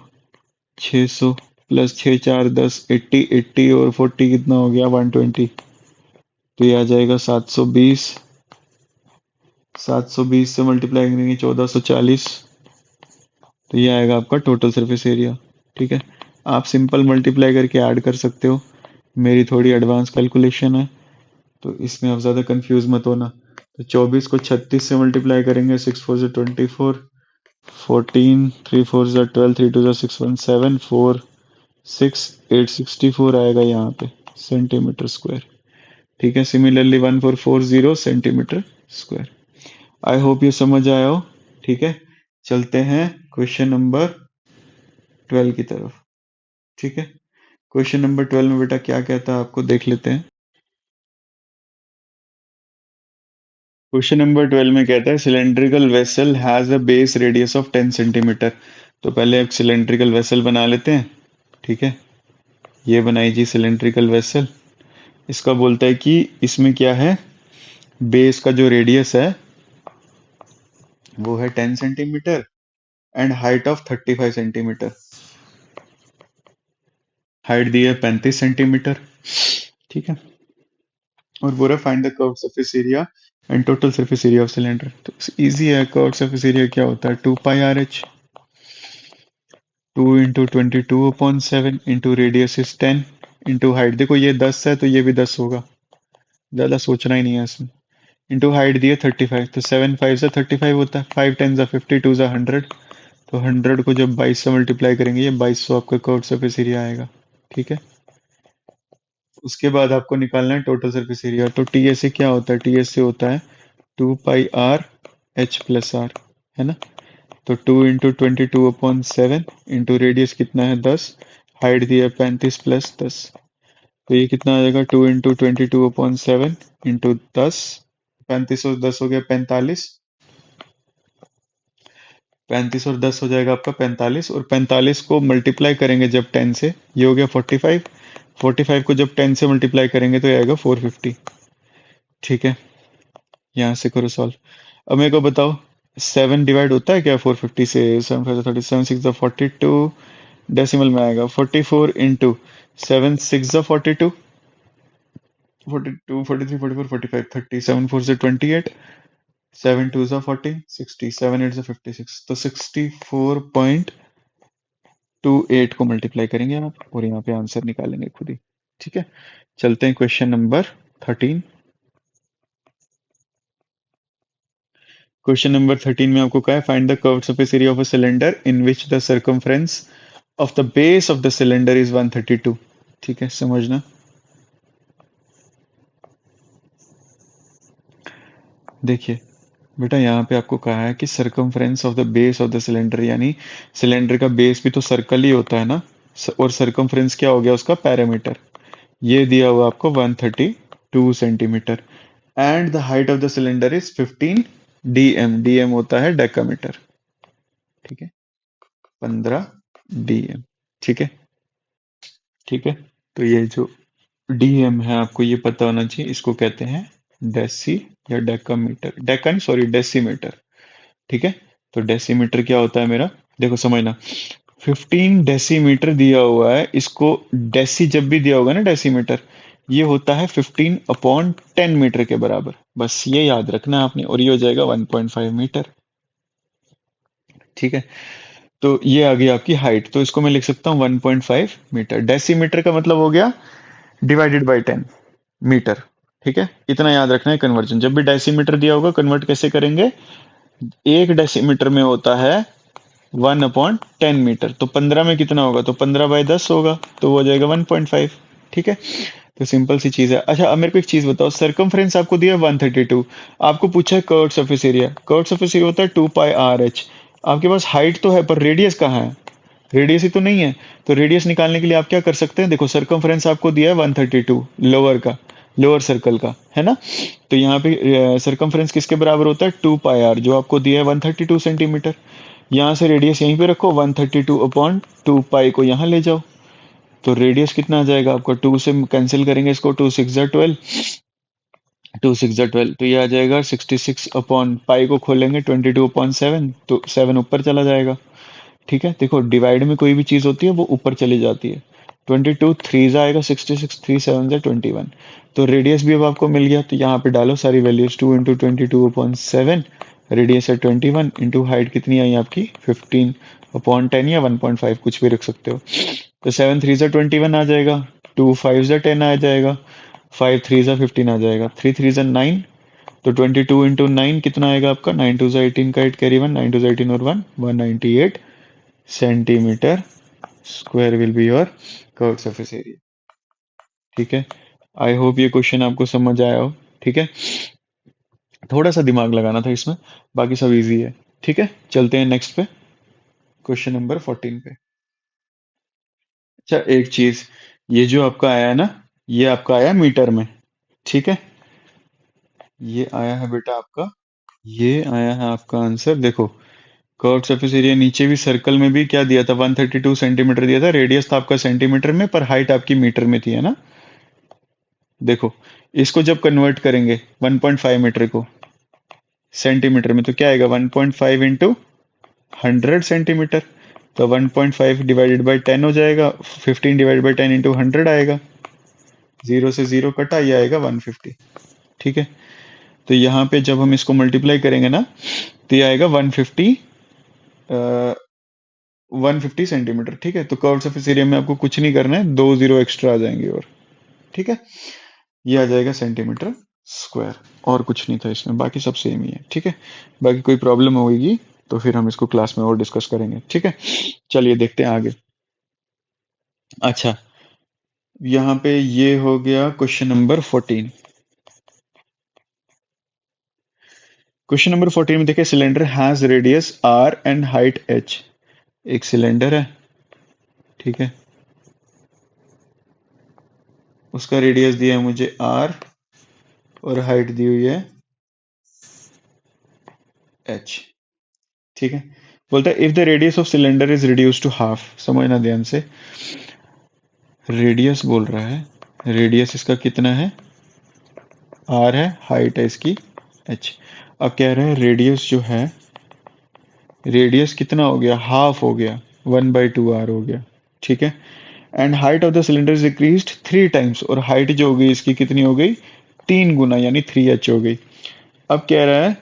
600 प्लस 6 4 10, 80, 80 और 40 कितना हो गया? 120। तो ये आ जाएगा 720, 720 से मल्टीप्लाई करेंगे 1440, तो ये आएगा आपका टोटल सरफेस एरिया, ठीक है। आप सिंपल मल्टीप्लाई करके ऐड कर सकते हो, मेरी थोड़ी एडवांस कैलकुलेशन है, तो इसमें आप ज़्यादा कंफ्यूज मत होना। तो 24 को 36 से मल्टीप्लाई करेंगे, 6 4 से 24, 14, 3 4 से 12, 3 2 से 6 1 7, 4 6 864 आएगा यहाँ पे सेंटीमीटर स्क्वायर। ठीक है, similarly 1440 centimetre square. I hope ये समझ आया हो। ठीक है, चलते हैं क्वेश्चन नंबर 12 की तरफ। ठीक है, क्वेश्चन नंबर 12 में बेटा क्या कहता है आपको देख लेते हैं। क्वेश्चन नंबर 12 में कहता है cylindrical vessel has a base radius of 10 centimetre. तो पहले एक सिलेंड्रिकल वेसल बना लेते हैं। ठीक है, ये बनाई जी सिलेंड्रिकल वेसल। इसका बोलता है कि इसमें क्या है, बेस का जो रेडियस है वो है 10 centimetre and height of 35 centimetre. Height दी है 35 सेंटीमीटर। ठीक है, और बोला find the curve surface area and total surface area of cylinder. तो इजी है, कर्व सरफेस एरिया क्या होता है, 2 pi R H, 2 into 22/7 into radius is 10 into height. देखो ये 10 है तो ये भी 10 होगा, ज्यादा सोचना ही नहीं है इसमें। इंटू हाइट दिए 35, तो 7 5 से 35 होता है, 5 10 से 50, 2 से 100। तो 100 को जब 22 से मल्टीप्लाई करेंगे ये 2200 आपका कर्व सरफेस एरिया आएगा। ठीक है, उसके बाद आपको निकालना है टोटल सरफेस एरिया। तो टी एस से क्या होता है, टी एस से होता है 2 pi R H plus are, है ना। तो 2 इंटू 22/7 इंटू रेडियस कितना है 10, हाइट दिया है 35 प्लस 10। तो ये कितना आ जाएगा, 2 इंटू 22/7 इंटू 10, 35 और 10 हो गया 45, 35 और 10 हो जाएगा आपका 45, और 45 को मल्टीप्लाई करेंगे जब 10 से, ये हो गया 45, 45 को जब 10 से मल्टीप्लाई करेंगे तो ये आएगा 450। ठीक है, यहाँ से करो सॉल्व। अब मेरे को बताओ 7 डिवाइड होता है क्या 450 से, 7 5 37, 6 42, डेसिमल में आएगा 44 इंटू 7 6 42, 42 43 44 45 30, 7 4 से 28, 7 2 40, 60, 7 8 से 56। तो 64.28 को मल्टीप्लाई करेंगे आप और यहाँ पे आंसर निकालेंगे खुद ही। ठीक है, चलते हैं क्वेश्चन नंबर 13। क्वेश्चन नंबर 13 में आपको कहा है find the curved surface area of a cylinder in which the circumference of the base of the cylinder is 132। ठीक है, समझना। देखिए बेटा, यहाँ पे आपको कहा है कि circumference of the base of the cylinder, यानी सिलेंडर का बेस भी तो सर्कल ही होता है ना, और सर्कमफ्रेंस क्या हो गया उसका पैरामीटर। ये दिया हुआ आपको 132 centimetre and the height of the cylinder is 15 DM. DM होता है डेकामीटर। ठीक है, 15 डीएम। ठीक है, ठीक है, तो ये जो डीएम है आपको ये पता होना चाहिए, इसको कहते हैं डेसी या डेकामीटर, डेका नहीं सॉरी डेसीमीटर। ठीक है, तो डेसीमीटर क्या होता है मेरा, देखो समझना, 15 डेसीमीटर दिया हुआ है, इसको डेसी जब भी दिया होगा ना डेसीमीटर, ये होता है 15/10 मीटर के बराबर। बस ये याद रखना आपने, और ये हो जाएगा 1.5 मीटर। ठीक है, तो ये आ गई आपकी हाइट, तो इसको मैं लिख सकता हूँ 1.5 मीटर। डेसीमीटर का मतलब हो गया डिवाइडेड बाय 10 मीटर। ठीक है, इतना याद रखना है। कन्वर्जन जब भी डेसीमीटर दिया होगा कन्वर्ट कैसे करेंगे, एक डेसीमीटर में होता है 1/10 मीटर, तो 15 में कितना होगा, तो 15/10 होगा, तो वो हो जाएगा 1.5। ठीक है, तो सिंपल सी चीज है। अच्छा अब मेरे को एक चीज बताओ, सर्कमफ्रेंस आपको दिया 132, आपको पूछा है curved surface area. Curved surface area होता है 2 पाई आर एच। आपके पास हाइट तो है पर रेडियस कहाँ है, रेडियस ही तो नहीं है। तो रेडियस निकालने के लिए आप क्या कर सकते हैं, देखो सर्कमफ्रेंस आपको दिया है 132 लोअर का, लोअर सर्कल का, है ना। तो यहाँ पे सर्कमफ्रेंस किसके बराबर होता है, 2 पाई आर, जो आपको दिया है 132 सेंटीमीटर। यहाँ से रेडियस यहीं पे रखो, 132/2 पाई को यहाँ ले जाओ, तो रेडियस कितना आ जाएगा आपका, 2 से कैंसिल करेंगे इसको, 2 6 12, 2 6 12, तो ये आ जाएगा 66/पाई को खोलेंगे 22/7, तो 7 ऊपर चला जाएगा। ठीक है, देखो डिवाइड में कोई भी चीज होती है वो ऊपर चली जाती है। 22 3 आएगा 66, 3 7 21, तो रेडियस भी अब आपको मिल गया। तो यहाँ पे डालो सारी वैल्यूज, 2 इंटू 22/7, रेडियस है 21, इंटू हाइट कितनी आई आपकी 15/10 या 1.5 कुछ भी रख सकते हो। तो 7 3 21 आ जाएगा, 2 5 10 आ जाएगा, 5 3 15 आ जाएगा, 3 3 9, तो 22 × 9 कितना आएगा आपका? 9 2 18 का 8 कैरी 1, 9 2 18 और 1 198 centimetre square will be your curve surface area. ठीक है, आई होप ये क्वेश्चन आपको समझ आया हो। ठीक है, थोड़ा सा दिमाग लगाना था इसमें, बाकी सब इजी है। ठीक है, चलते हैं नेक्स्ट पे, क्वेश्चन नंबर 14 पे। अच्छा, एक चीज, ये जो आपका आया है ना, ये आपका आया मीटर में। ठीक है, ये आया है बेटा आपका, ये आया है आपका आंसर। देखो, कर्व सरफेस एरिया नीचे भी सर्कल में भी क्या दिया था? 132 सेंटीमीटर दिया था। रेडियस था आपका सेंटीमीटर में, पर हाइट आपकी मीटर में थी, है ना। देखो, इसको जब कन्वर्ट करेंगे 1.5 मीटर को सेंटीमीटर में, तो क्या आएगा? 1.5 इंटू 100 सेंटीमीटर। तो 1.5 डिवाइडेड बाई 10 हो जाएगा, 15 डिवाइडेड बाई 10 इंटू 100 आएगा। 0 से 0 कटा, ये आएगा 150। ठीक है, तो यहाँ पे जब हम इसको मल्टीप्लाई करेंगे ना, तो ये आएगा 150 150 सेंटीमीटर। ठीक है, तो कर्व सरफेस एरिया में आपको कुछ नहीं करना है, 2 जीरो एक्स्ट्रा आ जाएंगे और। ठीक है, ये आ जाएगा सेंटीमीटर स्क्वायर, और कुछ नहीं था इसमें, बाकी सब सेम ही है। ठीक है, बाकी कोई प्रॉब्लम होगी तो फिर हम इसको क्लास में और डिस्कस करेंगे। ठीक है, चलिए देखते हैं आगे। अच्छा, यहाँ पे ये हो गया क्वेश्चन नंबर 14। क्वेश्चन नंबर 14 में देखिए, cylinder has radius R and height H. एक सिलेंडर है, ठीक है, उसका रेडियस दिया है मुझे आर और हाइट दी हुई है एच। ठीक है, बोलता है if the radius of cylinder is reduce to half. समझना ध्यान से, रेडियस बोल रहा है, रेडियस इसका कितना है? आर है, हाइट है इसकी एच। अब कह रहे हैं रेडियस जो है, रेडियस कितना हो गया? हाफ हो गया, 1/2 आर हो गया। ठीक है, and height of the cylinder is increased 3 times, और हाइट जो हो गई इसकी कितनी हो गई? 3 गुना, यानी 3h हो गई। अब कह रहा है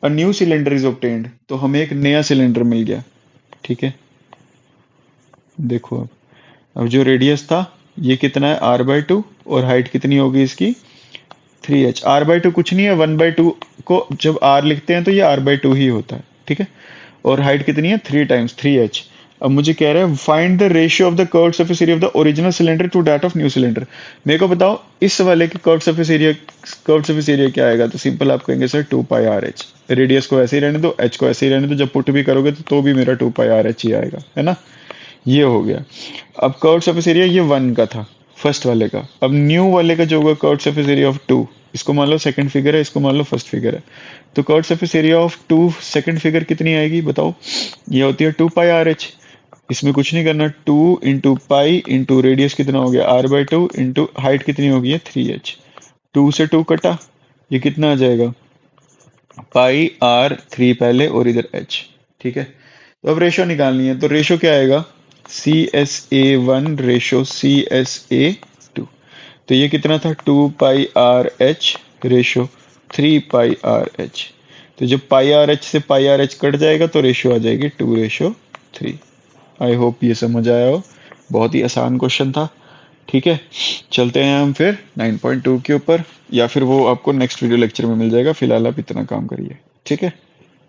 a new cylinder is obtained, तो हमें एक नया सिलेंडर मिल गया। ठीक है, देखो अब जो रेडियस था ये कितना है? r/2, और हाइट कितनी होगी इसकी? 3h। r/2 कुछ नहीं है, 1/2 को जब r लिखते हैं तो ये r/2 ही होता है। ठीक है, और हाइट कितनी है? 3 टाइम्स 3h। अब मुझे कह रहा है find the ratio of the curved surface area of the original cylinder to that of new cylinder. मेरे को बताओ इस वाले के कर्व्ड सरफेस एरिया क्या आएगा? तो सिंपल आप कहेंगे सर 2πRh। रेडियस को ऐसे ही रहने दो, h को ऐसे ही रहने दो, जब पुट भी करोगे तो भी मेरा 2πRh ही आएगा, है ना। ये हो गया। अब कर्व्ड सरफेस एरिया ये 1 का था, फर्स्ट वाले का। अब न्यू वाले का जो होगा कर्व्ड सरफेस एरिया ऑफ 2, इसको मान लो सेकंड फिगर है, इसको मान लो फर्स्ट फिगर है। तो curved surface area of 2 second figure कितनी आएगी बताओ? ये होती है 2πRh। इसमें कुछ नहीं करना, 2 इंटू पाई इंटू रेडियस कितना हो गया? r/2 इंटू हाइट कितनी होगी? 3h। 2 से 2 कटा, ये कितना आ जाएगा? पाई r 3 पहले और इधर h। ठीक है, तो अब रेशो निकालनी है, तो रेशो क्या आएगा? CSA1 ratio CSA2। तो ये कितना था? 2πRh ratio 3πRh। तो जब πRh से πRh कट जाएगा तो रेशो आ जाएगी 2:3। आई होप ये समझ आया हो, बहुत ही आसान क्वेश्चन था। ठीक है, चलते हैं हम फिर 9.2 के ऊपर, या फिर वो आपको नेक्स्ट वीडियो लेक्चर में मिल जाएगा। फिलहाल आप इतना काम करिए। ठीक है।